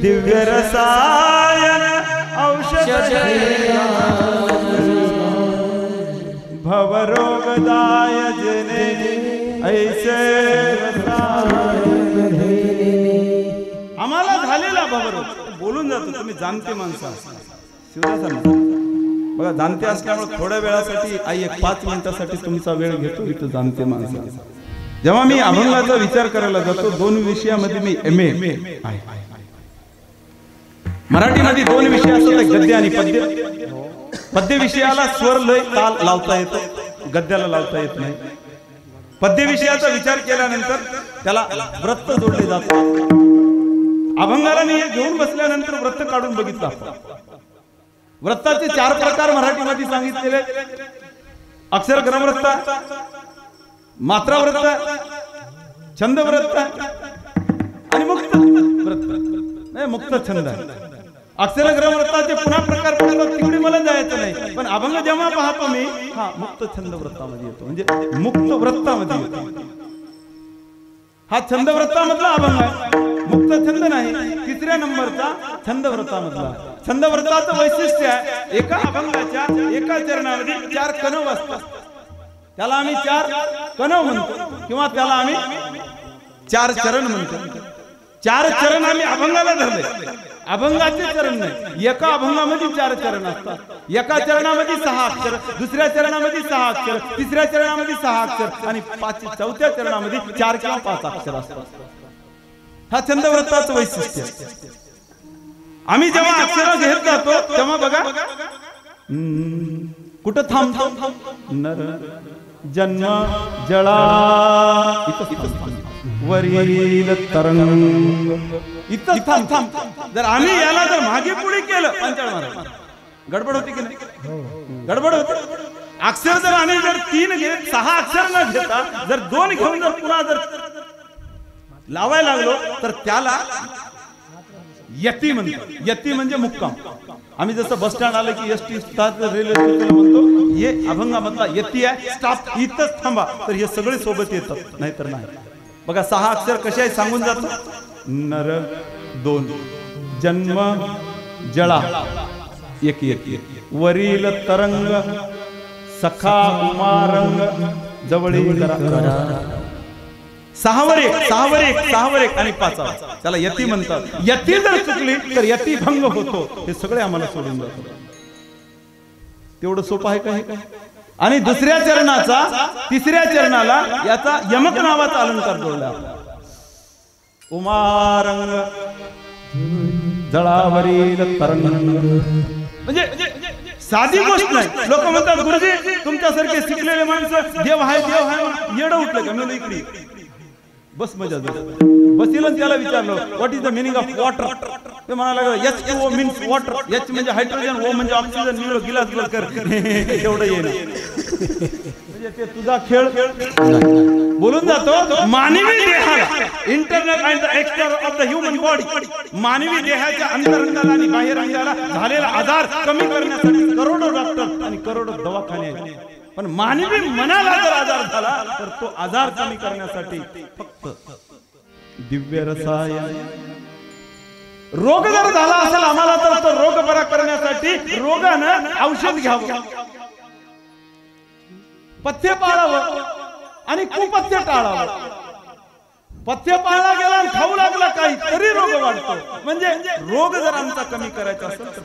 दिव्य रसायन औषध भवरोगदाय जने ऐसे आम्हाला झालेला भवरोग बोलून जातो तुम्ही जाणते माणसा शिवदासांना बघा जाणते असल्यामुळे थोड्या वेळासाठी आई एक 5 मिनिटासाठी तुमचा वेळ घेतो इथं जाणते माणसा जेव्हा मी अभंगाचा विचार करायला जातो 2 विषयामध्ये मी MA आहे मराठीमध्ये 2 विषय असतात गद्य आणि पद्य पद्य विषयाला स्वर लय ताल लावता येतो गद्याला लावता येत नाही पद्य विषयाचा विचार केल्यानंतर त्याला व्रत जोडले जाते अभंगाला मी घेऊन बसल्यानंतर व्रत काढून बघितला व्रताचे 4 प्रकार मराठीमध्ये सांगितलेले अक्षर क्रम व्रत मात्रा व्रत छंद व्रत आणि मुक्त व्रत नाही मुक्त छंद अक्षर क्रम व्रताचे पुन्हा प्रकार पडतात तिकडे मला जायचं नाही पण अभंग जेव्हा पाहतो मी हा मुक्त छंद व्रतामध्ये येतो म्हणजे मुक्त व्रतामध्ये येतो हा छंद व्रतामधला अभंग आहे मुक्त छंद नाही 3ऱ्या नंबरचा छंद व्रतामधला छंद व्रताचं वैशिष्ट्य आहे एका अभंगाच्या एका चरणामध्ये 4 कणव असतात त्याला आम्ही 4 कणव म्हणतो किंवा त्याला आम्ही 4 चरण म्हणतो 4 चरण आम्ही अभंगाला धरले अभंगाचे चरण नाही एका अभंगामध्ये 4 चरण असतात एका चरणामध्ये 6 अक्षर दुसऱ्या चरणामध्ये 6 अक्षर तिसऱ्या चरणामध्ये 6 अक्षर आणि 4थ्या चरणामध्ये 4 किंवा 5 अक्षर असतात हा छंद व्रताचं वैशिष्ट्य आम्ही जेव्हा अक्षर घेत जातो तेव्हा बघा कुठं थांबतो नर जन्म जळा वरील तरंग इथं थांब जर आम्ही याला जर मागे पुढे केलं पंचाळ महाराज गडबड होती की नाही गडबड होती अक्षर जर आम्ही जर 3 घेत 6 अक्षर न घेता जर 2 घेऊन जर पुन्हा जर लावायला लागलो तर त्याला यती म्हणतात यती म्हणजे मुक्काम आम्ही जसं बस स्टँड आलं की एसटी रेल्वे स्टेशन म्हणतो हे अभंगामधला यती आहे स्टॉप इथंच थांबा तर हे सगळे सोबत येतात नाहीतर नाही बघा 6 अक्षर कसे आहे सांगून जातो नर 2 जन्म जळा 1 वरील तरंग सखा उमारंग जवळील सहावर एक आणि 5 त्याला यती म्हणतात यती जर चुकली तर यती भंग होतो हे सगळे आम्हाला सोडून जातो तेवढं सोपं आहे का आणि दुसऱ्या चरणाचा 3ऱ्या चरणाला याचा यमक नावाचा अलंकार जोडला उमारंग जळावरील तरंग म्हणजे साधी गोष्ट नाही लोक म्हणतात गुरुजी तुमच्यासारखे शिकलेले माणसं देव आहे येडं उठलं का मी इकडे बस मजा बसीला त्याला विचारलं what is the meaning of water ते म्हणायला लागला H2O मीन्स वॉटर H म्हणजे हायड्रोजन O म्हणजे ऑक्सिजन मिळो गिलास भर कर एवढं येणं म्हणजे ते तुझा खेळ बोलून जातो मानवी देहाला internal and external of the human body मानवी देहाच्या अंतरंगाला आणि बाह्यरंगाला झालेला आजार कमी करण्यासाठी करोडो डॉक्टर आणि करोडो दवाखाने आहेत पण मानवी मनाला जर आजार झाला तर तो आजार कमी करण्यासाठी फक्त दिव्य रसायन रोग जर झाला असेल आम्हाला तर तो रोग बरा करण्यासाठी रोगानं औषध घ्यावं पथ्य पाळावं आणि कुपथ्य टाळावं पथ्य पाळला गेला आणि खाऊ लागला काही तरी रोग वाढतो म्हणजे रोग जर आमचा कमी करायचा असेल तर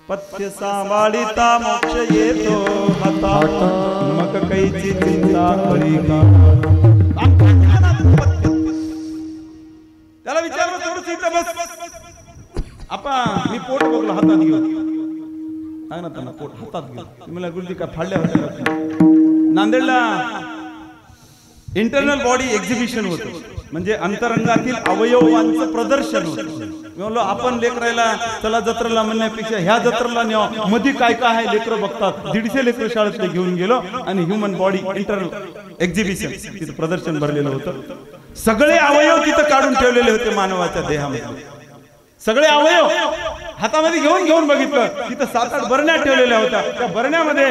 पथ्य सांभाळिता मोक्ष येतो हातात मग कैची चिंता करी का त्याला विचारलं थोडंस इथं बस आपण मी पोट बघलो हातात घेऊन सांग ना त्यांना पोट हातात घेऊन मला गुरुजी का फाडल्या होत्या नांदेडला इंटरनल बॉडी एक्झिबिशन होतं म्हणजे अंतरंगातील अवयवांचं प्रदर्शन होतं मी म्हणलो आपण लेकरायला चला जत्रेला म्हणण्यापेक्षा ह्या जत्रेला न्याव, मध्ये काय काय आहे लेकर बघतात. 150 लेकर शाळेतले घेऊन गेलो आणि ह्युमन बॉडी इंटरनल एक्झिबिशन तिथं प्रदर्शन भरलेलं होतं. सगळे अवयव तिथं काढून ठेवलेले होते मानवाच्या देहामध्ये. सगळे अवयव हातामध्ये घेऊन बघितलं. तिथं 7-8 बरण्या ठेवलेल्या होत्या. त्या बरण्यामध्ये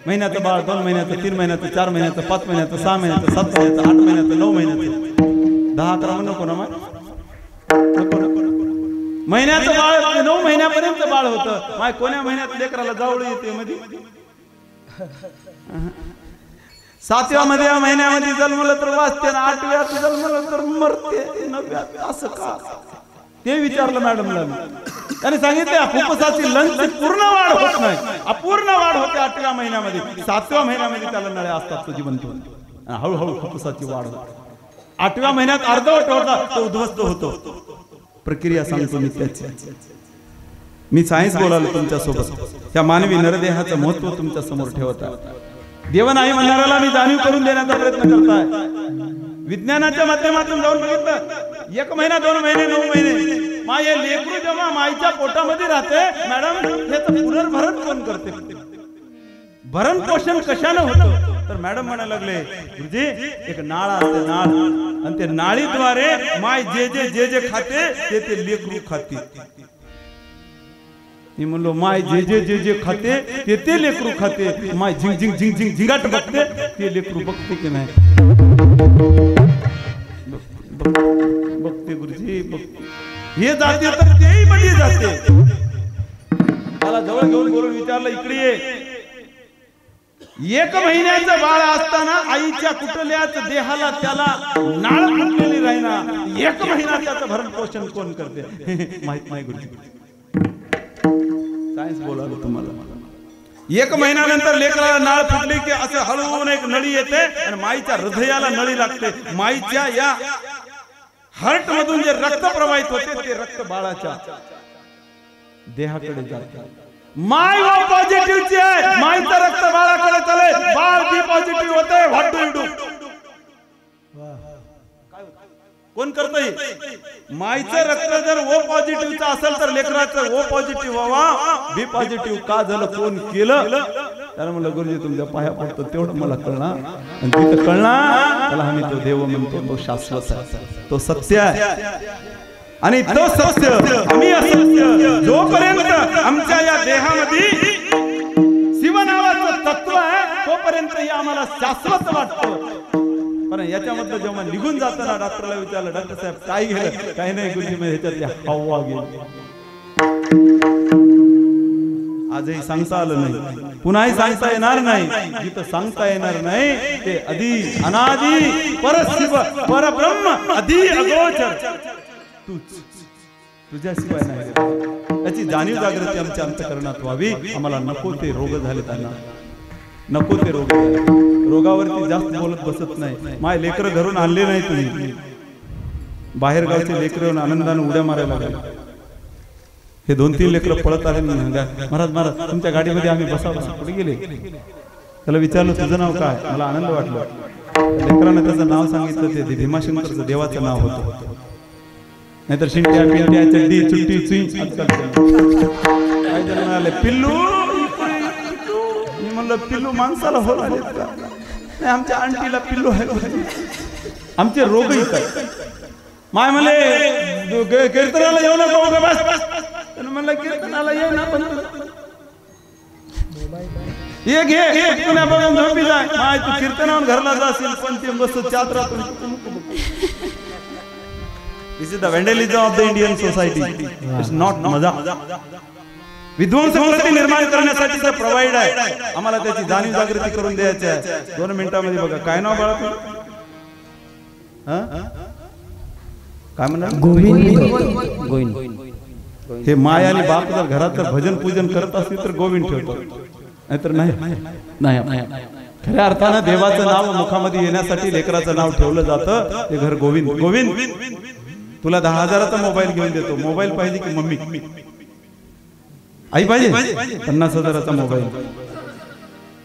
महिन्याचं बाळ, 2 महिन्याचं, 3 महिन्याचं, 4 महिन्याचं, 5 महिन्याचं, 6 महिन्याचं, 7 महिन्याचं, 8 महिन्याचं, 9 महिन्याचं, 10-11 नको ना महिन्याचं बाळ, 9 महिन्यापर्यंत बाळ होतं. माय कोण्या महिन्यात लेकराला जावळ येते मध्ये? 7व्या महिन्यामध्ये जन्मलं तर वाचते, 8व्यात जन्मलं तर मरते, 9व्यात असं का? ते विचारलं मॅडमला. त्याने सांगितलं फुफ्फुसाची लंग्सची पूर्ण वाढ होत नाही, अपूर्ण वाढ होते 8व्या महिन्यामध्ये. 7व्या महिन्यामध्ये त्याला नळ्या असतात, तो जिवंत होतो. हळूहळू फुफ्फुसाची वाढ होते. 8व्या महिन्यात अर्धवट होता तो उद्ध्वस्त होतो. प्रक्रिया सांगतो मी त्याची. मी सायन्स बोलालो तुमच्या सोबत. त्या मानवी नरदेहाचं महत्व तुमच्या समोर ठेवता. देव नाही म्हणणाऱ्याला मी जाणीव करून देण्याचा प्रयत्न करताय. विज्ञानाच्या माध्यमातून जाऊन बघितलं 1 महिना, 2 महिने, 9 महिने माय लेकरू जेव्हा माईच्या पोटामध्ये राहते मॅडम, त्याचं पुनर्भरण कोण करते? भरण पोषण कशानं होतं? तर मॅडम म्हणायला लागले गुरुजी एक नाळ असते, नाळ, आणि ते नाळीद्वारे माय जे खाते ते लेकरू खाते. मी म्हणलो माय जे खाते ते लेकरू खाते. माय झिंग झिंगाट बघते ते लेकरू बघते की नाही? बघते गुरुजी, बघते. हे जाते तर तेही मध्ये जाते. मला जवळ घेऊन बोलून विचारलं इकडे ये. 1 महिन्याचं बाळ असताना आईच्या कुठल्याच देहाला त्याला नाळ फुटलेली राहिना. 1 महिना त्याचं भरण पोषण कोण करते? माहित नाही गुरुजी. सायन्स बोलालो तुम्हाला. 1 महिन्यानंतर लेकराला नाळ फुटली की असं हळूहळू एक नळी येते आणि माईच्या हृदयाला नळी लागते. माईच्या या हार्ट मधून जे रक्त प्रवाहित होते ते रक्त बाळाच्या देहाकडे जाते. माय ओ पॉझिटिव्हची आहे, माईचं रक्त बाळाकडे चालले, बाळ बी पॉझिटिव्ह होते. What do you do? कोण करतंय? माईचं रक्त जर ओ पॉझिटिव्हचं असेल तर लेकराचं ओ पॉझिटिव्ह व्हावा. बी पॉझिटिव्ह का झालं, कोण केलं? त्याला म्हणलं गुरुजी तुमच्या पाया पडतो तेवढं मला कळणार. आणि तिथं कळणार त्याला आम्ही तो देव म्हणतो, तो शाश्वत आहे, तो सत्य आहे. आणि तो सत्य आम्ही असत्य जोपर्यंत आमच्या या देहामध्ये शिव नावाचं तत्व आहे तोपर्यंत हे आम्हाला शाश्वत वाटतं. पण याच्यामध्ये जेव्हा निघून जाताना डॉक्टरला विचारलं, डॉक्टर साहेब काय गेलं? काही नाही गुरुजी, मी ह्याच्यात हवा गेली. आजही सांगता आलं नाही, पुन्हाही सांगता येणार नाही. जिथं सांगता येणार नाही ते आदि अनादि परशिव परब्रह्म आदि अगोचर तूच, तुझ्याशिवाय नाही. याची जाणीव जागृती आमच्या अंतःकरणात व्हावी. आम्हाला नको ते रोग झाले, त्यांना नको ते रोग. रोगावरती जास्त बोलत बसत नाही. माय लेकर घरून आणले नाही तुम्ही, बाहेर गावचे लेकर आनंदाने उड्या मारायला लागले. हे 2-3 लेकर पळत आले. महाराज महाराज तुमच्या गाडीमध्ये आम्ही बसावं. कुठे गेले? त्याला विचारलं तुझं नाव काय? मला आनंद वाटला. लेकरांना त्याचं नाव सांगितलं. ते भीमाशंकरचं देवाचं नाव होतं. नाहीतर शिंट्या पिंट्या चड्डी चुट्टी चुई काय जण म्हणाले पिल्लू. मी म्हणलं पिल्लू माणसाला हो नाही, आमच्या आंटीला पिल्लू आहे. आमचे रोग येतात. माय म्हणले कीर्तनाला येऊ नका बस. म्हणलं कीर्तनाला ये ना, पण ये घे पुण्यापासून झोपी जाय. माय तू कीर्तनावर घरला जाशील पण ते बस चात राहतो. This is the vandalism of the Indian society. It's not मजा. विध्वंस प्रवृत्ती निर्माण करण्यासाठी प्रोव्हाइड आहे. आम्हाला त्याची जाणीव जागृती करून द्यायची आहे. 2 मिनिटांमध्ये बघा. काय नाव बाळा? काय म्हणा? गोविंद. हे माय आणि बाप जर घरात जर भजन पूजन करत असतील तर गोविंद ठेवतो, नाहीतर नाही. खऱ्या अर्थानं देवाचं नाव मुखामध्ये येण्यासाठी लेकराचं नाव ठेवलं जातं. ते घर गोविंद. गोविंद तुला 10,000चा मोबाईल घेऊन देतो. मोबाईल पाहिजे की मम्मी? आई पाहिजे? 50,000चा मोबाईल.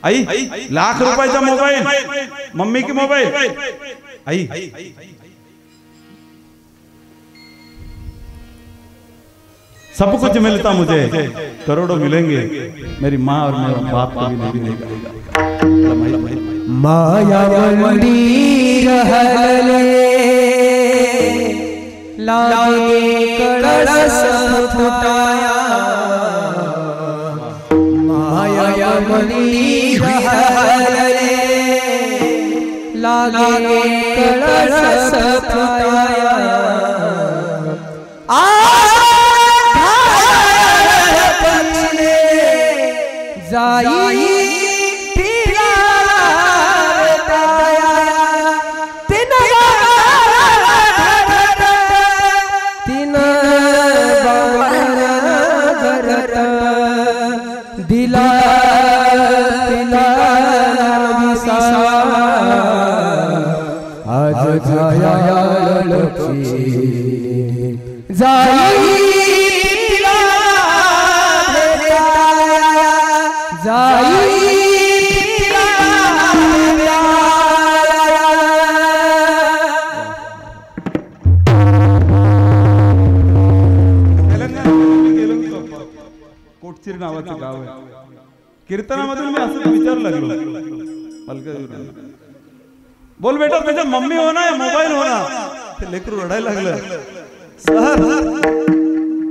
आई लाख रुपयाचा मोबाईल. मम्मी की मोबाईल? आई. सब कुछ मिलता मुझे, करोड़ों मिलेंगे, मेरी माँ और मेरा बाप कभी नहीं मिलेगा। माया मंदिर हले लागे कलश फुटाया, माया मंदिर हले लागे कलश फुटाया, जाई दिला दिला आज जाया लक्ष्मी जाई जाई कोटचिर नावाचं गाव आहे. कीर्तनामधून मी असं विचारू लागलो, बोल बेटा तुझ्या मम्मी हो ना या मोबाईल हो ना. ते लेकरू रडायला लागलं, सर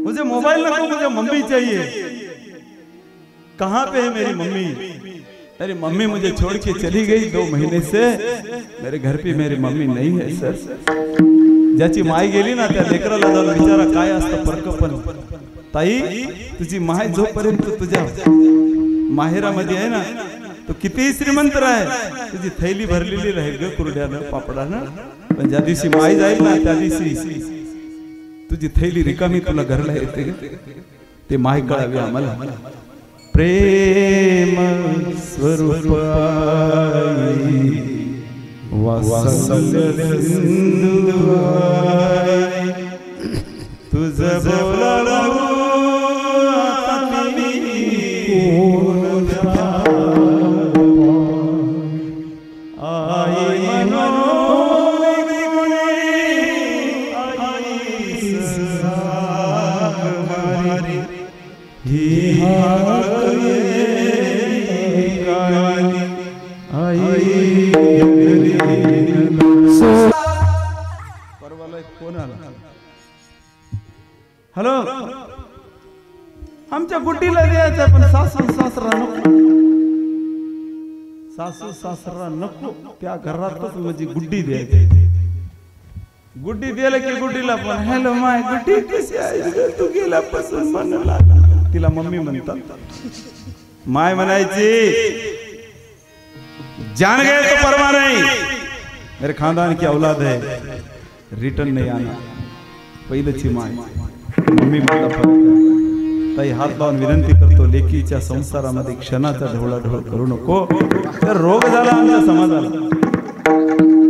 मुझे मोबाइल नको, मुझे मम्मी चाहिए. कहाँ पे है मेरी मम्मी? मेरी मम्मी मुझे छोड़ के चली गई 2 महीने से, मेरे घर पे मेरी मम्मी नहीं है सर. ज्याची माय गेली ना त्या लेकराला जाऊन विचारा काय असतं फरक. पण ताई तुझी माय जोपर्यंत तुझ्या माहेरामध्ये आहे ना तो कितीही श्रीमंत राहील, तुझी थैली भरलेली राहील ग कुरड्यानं पापडानं. पण ज्या दिवशी माय जाईल ना त्या दिवशी तुझी थैली रिकामी तुला घरला येते. ते माय कळावे आम्हाला. प्रेम स्वरूप वात्सल्य सिंधू तुझं बोलायला हॅलो, आमच्या गुड्डीला द्यायचं पण सासू सासरा नको. सासू सासरा नको, त्या घरातच माझी गुड्डी द्यायची. गुड्डी द्यायला की गुड्डीला पण हॅलो माय गुड्डी कशी आहे तू गेल्यापासून म्हणला. तिला मम्मी म्हणतात. माय म्हणायची जान गए तो परवा नहीं, मेरे खानदान की औलाद है, रिटर्न नहीं आना. पहिलची माय. मम्मी मला फरक आहे. ताई हात लावून विनंती करतो, लेकीच्या संसारामध्ये क्षणाचा ढवळाढवळ करू नको. तर रोग झाला आमच्या समाजाला,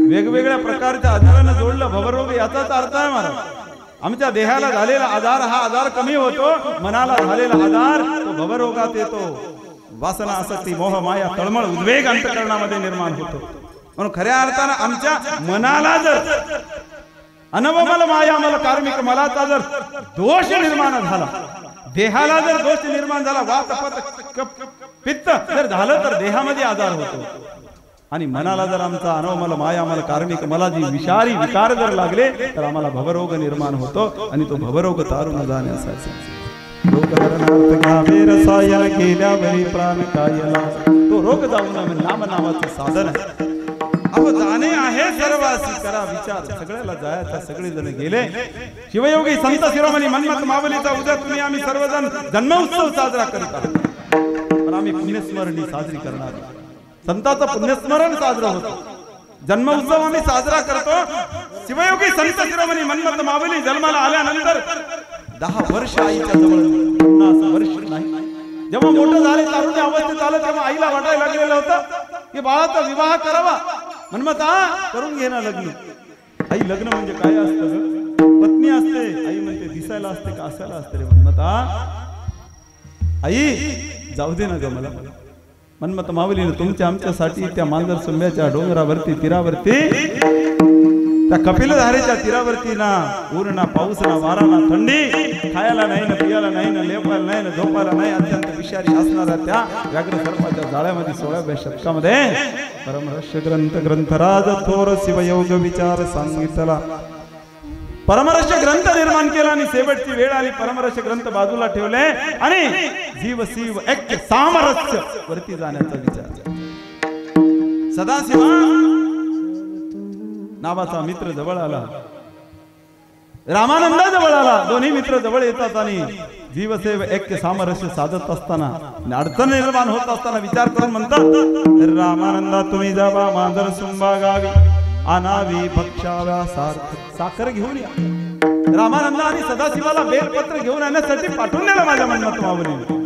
वेगवेगळ्या प्रकारच्या आजारानं जोडलं भवरोग. याचाच अर्थ आहे मला, आमच्या देहाला झालेला आजार हा आजार कमी होतो, मनाला झालेला आजार तो भवरोगात येतो. वासना आसक्ती मोह माया तळमळ उद्वेग अंतःकरणामध्ये निर्माण होतो. म्हणून खऱ्या अर्थानं आमच्या मनाला जर अनवमल मायामल कार्मिक मलाचा जर दोष निर्माण झाला, देहाला जर दोष निर्माण झाला, वात कफ पित्त जर झालं तर देहामध्ये आजार होतो. आणि मनाला जर आमचा अनवमल मायामल कार्मिक मलाची विषारी विकार जर लागले तर आम्हाला भवरोग निर्माण होतो. आणि तो भवरोग तारून जाण्यासाठी लोकहरणार्थ घ्यावे रसायन केल्यावरी प्राण कायला. तो रोग जाऊ नये नाम नावाचं साधन आहे. अहो जाणे आहे सर्वासी करा विचार. सगळ्याला जायचा, सगळे जण गेले. शिवयोगी संत शिरोमणी मन्मथ मावलीचा उद्या तुम्ही आम्ही सर्वजण जन्मोत्सव साजरा करीत आहोत. पण आम्ही पुण्यस्मरणी साजरी करणार. संतांचं पुण्यस्मरण साजरा होतो, जन्मोत्सव आम्ही साजरा करतो. शिवयोगी संत शिरोमणी मन्मथ मावली जन्माला आल्यानंतर 10 वर्ष आईच्या जवळ, 50 वर्ष नाही. जेव्हा मोठं झाले, तारुण्य अवस्थेत आलं, तेव्हा आईला वाटायला लागलेलं होतं की बाळाचा विवाह करावा. मन्मथा करून घे ना लग्न. आई लग्न म्हणजे काय असतं ग? पत्नी असते. आई म्हणते दिसायला असते का असायला असते रे मन्मथा? आई जाऊ दे ना ग मला. मन्मथ माऊलीने तुमच्या आमच्यासाठी त्या मांजर सुंब्याच्या डोंगरावरती तीरावरती त्या कपिलधारेच्या तीरावरती ना ऊन ना पाऊस ना वारा ना थंडी, खायला नाही ना पियाला नाही ना लेपायला नाही ना झोपायला नाही, अत्यंत विषारी असणाऱ्या त्या व्याघ्र सर्पाच्या जाळ्यामध्ये 16व्या शतकामध्ये परमरहस्य ग्रंथराज थोर शिवयोग विचार सांगितला. परमरहस्य ग्रंथ निर्माण केला आणि शेवटची वेळ आली, परमरहस्य ग्रंथ बाजूला ठेवले आणि जीव शिव ऐक्य सामरस्य वरती जाण्याचा विचार. सदाशिवा नावाचा मित्र जवळ आला, रामानंदा जवळ आला. दोन्ही मित्र जवळ येतात आणि जीवसेव ऐक्य सामरस्य साधत असताना अडचण निर्माण होत असताना विचार करून म्हणतात, रामानंदा तुम्ही जावा मांजर सुंबा गावी, अनावी भक्षाव्या साखर घेऊन या. रामानंद आणि सदाशिवाला बेलपत्र घेऊन आणण्यासाठी पाठवून दिलं माझ्या मन्मथ माऊलीने.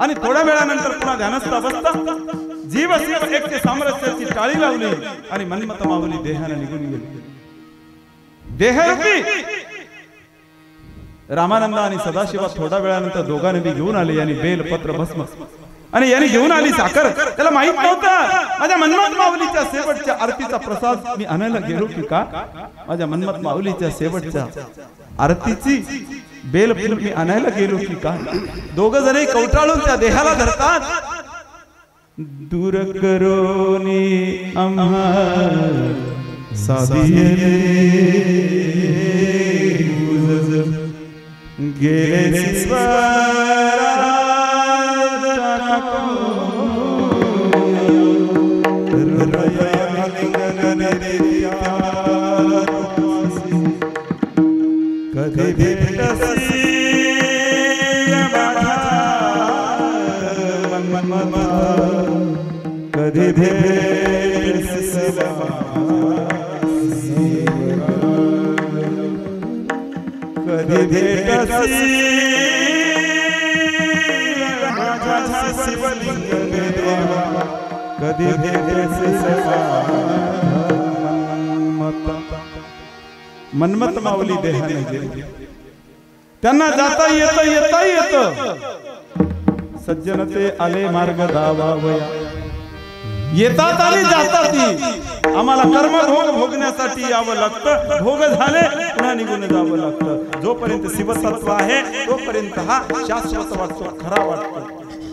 आणि थोड्या वेळानंतर पुन्हा ध्यानस्थ अवस्था जीव शिव ऐक्य सामरस्याची टाळी लावली आणि मन्मथ माऊली देहाने निघून गेली. देहरूपी रामानंद आणि सदाशिवा थोड्या वेळानंतर दोघांनी बी घेऊन आले आणि बेलपत्र भस्म आणि यांनी घेऊन आली साखर. त्याला माहित नव्हतं माझ्या मन्मथ माऊलीच्या शेवटच्या आरतीचा प्रसाद मी आणायला गेलो की का, माझ्या मन्मथ माऊलीच्या शेवटच्या आरतीची बेलफूल मी आणायला गेलो की का. दोघ जण कवटाळून त्या देहाला धरतात. दूर करोनी आम्हा साधिये गेले कधी भेटसी कधी भेटसी कधी भेटसी शिवलिंग देवा कधी भेटसी मन्मथ माऊली देहाने गेली. त्यांना जाता येत सज्जनते आले मार्ग दावावया. येतात आणि जातात. आम्हाला कर्म भोग भोगण्यासाठी यावं लागतं. भोग झाले पुन्हा निघून जावं लागतं. जोपर्यंत शिवतत्व आहे तोपर्यंत हा शाश्वत वाटतो, खरा वाटतो.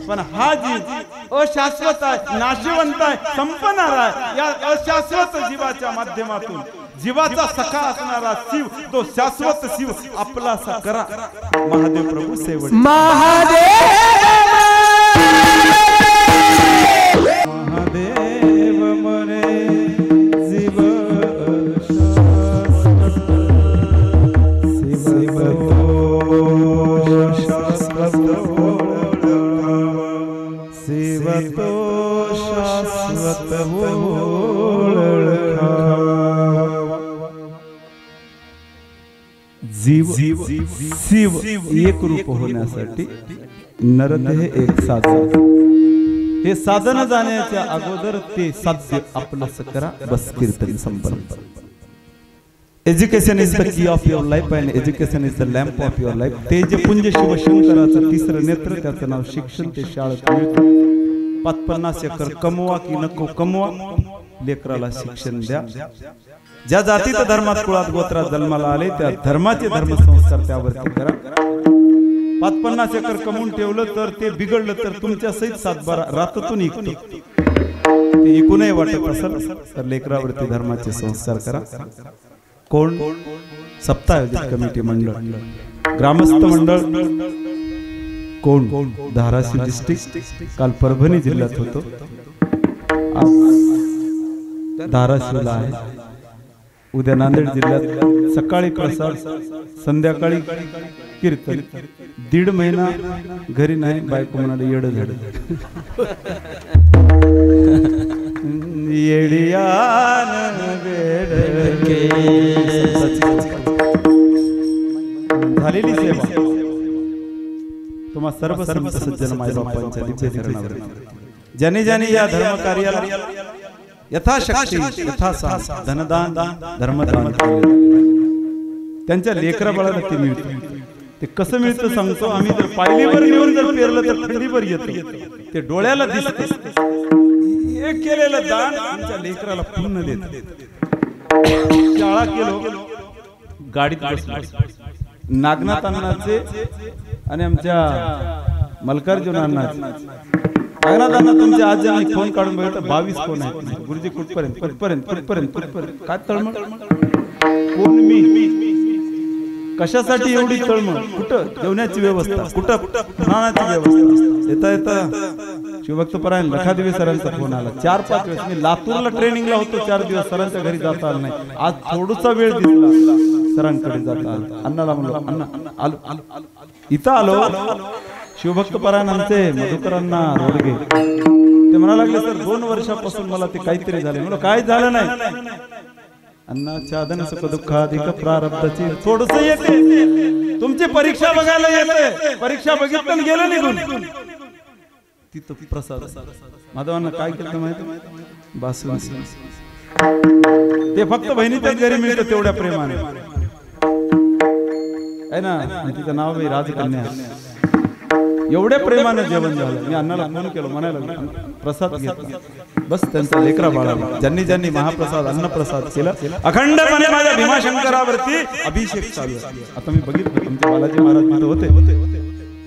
पण हा जीव अशाश्वत आहे, नाशिवंत आहे, संपणार आहे. या अशाश्वत जीवाच्या माध्यमातून जीवाचा सखा असणारा शिव, तो शाश्वत शिव आपलासा करा. महादेव प्रभू शेवट महादेव मने जीव शिव तो शाश्वत जीव शिव एक रूप होण्यासाठी नरदेह एक साधन. हे साधन जाण्याच्या अगोदर ते साध्य आपलंस करा. बस कीर्तन संपन्न. Education is the key of your life and education is the lamp of your life. ते जे पुंज शिवशंकराचं तिसरं नेत्र, त्याचं नाव शिक्षण. ते शाळेत मिळतं. 50 एकर कमवा की नको कमवा, लेकराला शिक्षण द्या. ज्या जातीत धर्मात कुळात गोत्रात जन्माला आले त्या धर्माचे धर्मसंस्कार त्यावरती करा. 50 एकर कमवून ठेवलं तर ते बिघडलं तर तुमच्या सहित 7-12 रातातून इकतो. ते इकूनही वाटत असेल तर लेकरावरती धर्माचे संस्कार करा. कोण? सप्ताह कमिटी मंडळ, ग्रामस्थ मंडळ. कोण? धाराशिव डिस्ट्रिक्ट. काल परभणी जिल्ह्यात होतो, धाराशिवला आहे. उद्या नांदेड जिल्ह्यात सकाळी प्रसाद, संध्याकाळी कीर्तन. 1.5 महिना घरी नाही. बायको म्हणाले येड झाड झालेली सेवा तुम्हा सर्व संत सज्जन मायबापांच्या दिव्य चरणावर. ज्याने ज्याने या धर्म कार्याला यथाशक्ती यथासाह धनदान धर्मदान त्यांच्या लेकरा बाळाला ते मिळतं. ते कसं मिळतं सांगतो. आम्ही जर पायलीवर नेऊन जर पेरलं तर थंडीवर येतं. ते डोळ्याला दिसतं. हे केलेलं दान आमच्या लेकराला पूर्ण देत. शाळा केलो गाडीत बसलो नागनाथ अण्णाचे आणि आमच्या मल्कार्जुन अण्णाचे नागनाथ अण्णा तुमच्या आज आम्ही फोन काढून बघितलं 22 फोन आहेत गुरुजी कुठपर्यंत कुठपर्यंत कुठपर्यंत कुठपर्यंत काय तळमळ कोण मी कशासाठी एवढी तळमळ कुठं जेवण्याची व्यवस्था कुठं स्नानाची व्यवस्था येता येता शिवभक्त परायण लखादिवे सरांचा फोन आला 4-5 वेळेस मी लातूरला ट्रेनिंगला होतो 4 दिवस सरांच्या घरी जाता आलं नाही आज थोडासा वेळ दिसला सरांकडे जाता आलं अण्णाला म्हणलो अण्णा आलो इथं आलो शिवभक्त परायण आमचे मधुकरांना रोडगे ते म्हणा लागले सर 2 वर्षापासून मला ते काहीतरी झाले म्हणलं काय झालं नाही अण्णाच्या धन सुख दुःखाधिक प्रारब्धाची थोडस येते तुमची परीक्षा बघायला येते परीक्षा बघितलं गेलं निघून तिथं प्रसाद माधवांना काय केलं माहिती बासुंदी ते फक्त बहिणीच्याच घरी मिळतं तेवढ्या प्रेमाने आहे ना तिचं नाव आहे राजकन्या एवढ्या प्रेमाने जेवण झालं मी अण्णाला फोन केलं म्हणायला प्रसाद घेतला बस त्यांचा लेकरा बाळाला ज्यांनी ज्यांनी महाप्रसाद अन्नप्रसाद केला अखंडपणे माझ्या भीमाशंकरावरती अभिषेक चालू आहे आता मी बघितलं तुमचे बालाजी महाराज तिथे होते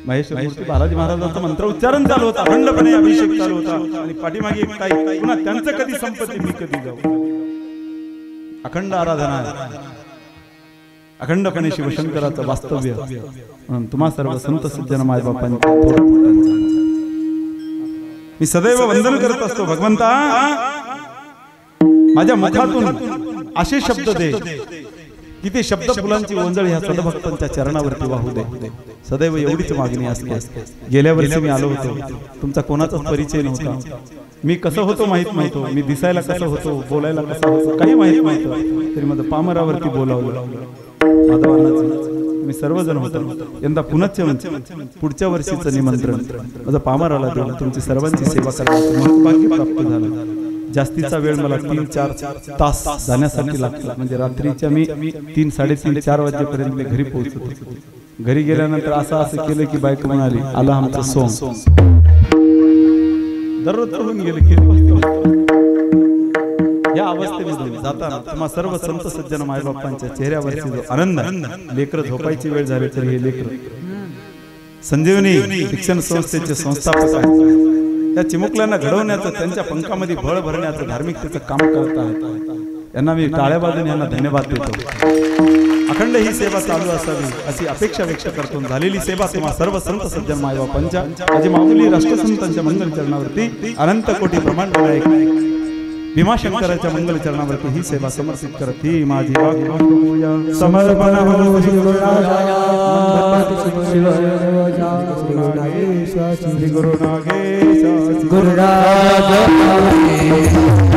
महेश्वर मूर्ती बालाजी महाराजांचा मंत्र उच्चारण चालू होता अखंडपणे अभिषेक चालू होता आणि पाठीमागे एक ताई पुन्हा त्यांचं कधी संपत्ती मी कधी जाऊ अखंड आराधना आहे अखंडपणे शिवशंकराचं वास्तव्य म्हणून तुम्हा सर्व संत सज्जन मायबापांच्या मी सदैव वंदन करत असतो भगवंता माझ्या मुखातून असे शब्द दे की ते शब्द फुलांची ओंजळ ह्या सदभक्तांच्या चरणावरती वाहू दे सदैव एवढीच मागणी असते गेल्या वर्षी मी आलो होतो तुमचा कोणाचाच परिचय नव्हता मी कसं होतो माहित नव्हतो मी दिसायला कसं होतो बोलायला कसं होतो काही माहित नव्हतं तरी माझं पामरावरती बोलावलं माधवांनाचं मी सर्वजण होतो यंदा पुनश्च पुढच्या वर्षीचं निमंत्रण माझं पामराला देऊन तुमची सर्वांची सेवा करण्याचं भाग्य प्राप्त झालं जास्तीचा वेळ मला 3-4 तास जाण्यासाठी लागला म्हणजे रात्रीच्या मी 3-3:30-4 वाजेपर्यंत मी घरी पोहोचतो घरी गेल्यानंतर असं केलं की बायको म्हणाली आला आमचं सोम दररोज होऊन गेले या अवस्थेमध्ये जाताना तुम्हा सर्व संत सज्जन मायबापांच्या चेहऱ्यावरची जो आनंद लेकर झोपायची वेळ झाली तरी हे लेकर संजीवनी शिक्षण संस्थेचे संस्थापक आहेत त्या चिमुकल्यांना घडवण्याचं त्यांच्या पंखामध्ये बळ भरण्याचं धार्मिकतेचं काम करत आहेत यांना मी टाळ्या वाजवून यांना धन्यवाद देतो अखंड ही सेवा चालू असावी अशी अपेक्षा व्यक्त करतो झालेली सेवा तुम्हा सर्व संत सज्जन मायबापांच्या माझी माऊली राष्ट्रसंतांच्या मंगल चरणावरती अनंत कोटी ब्रह्मांड नायक भीमाशंकराच्या मंगल चरणावरती ही सेवा समर्पित करत ही माझी समर्पण गुरु नागेश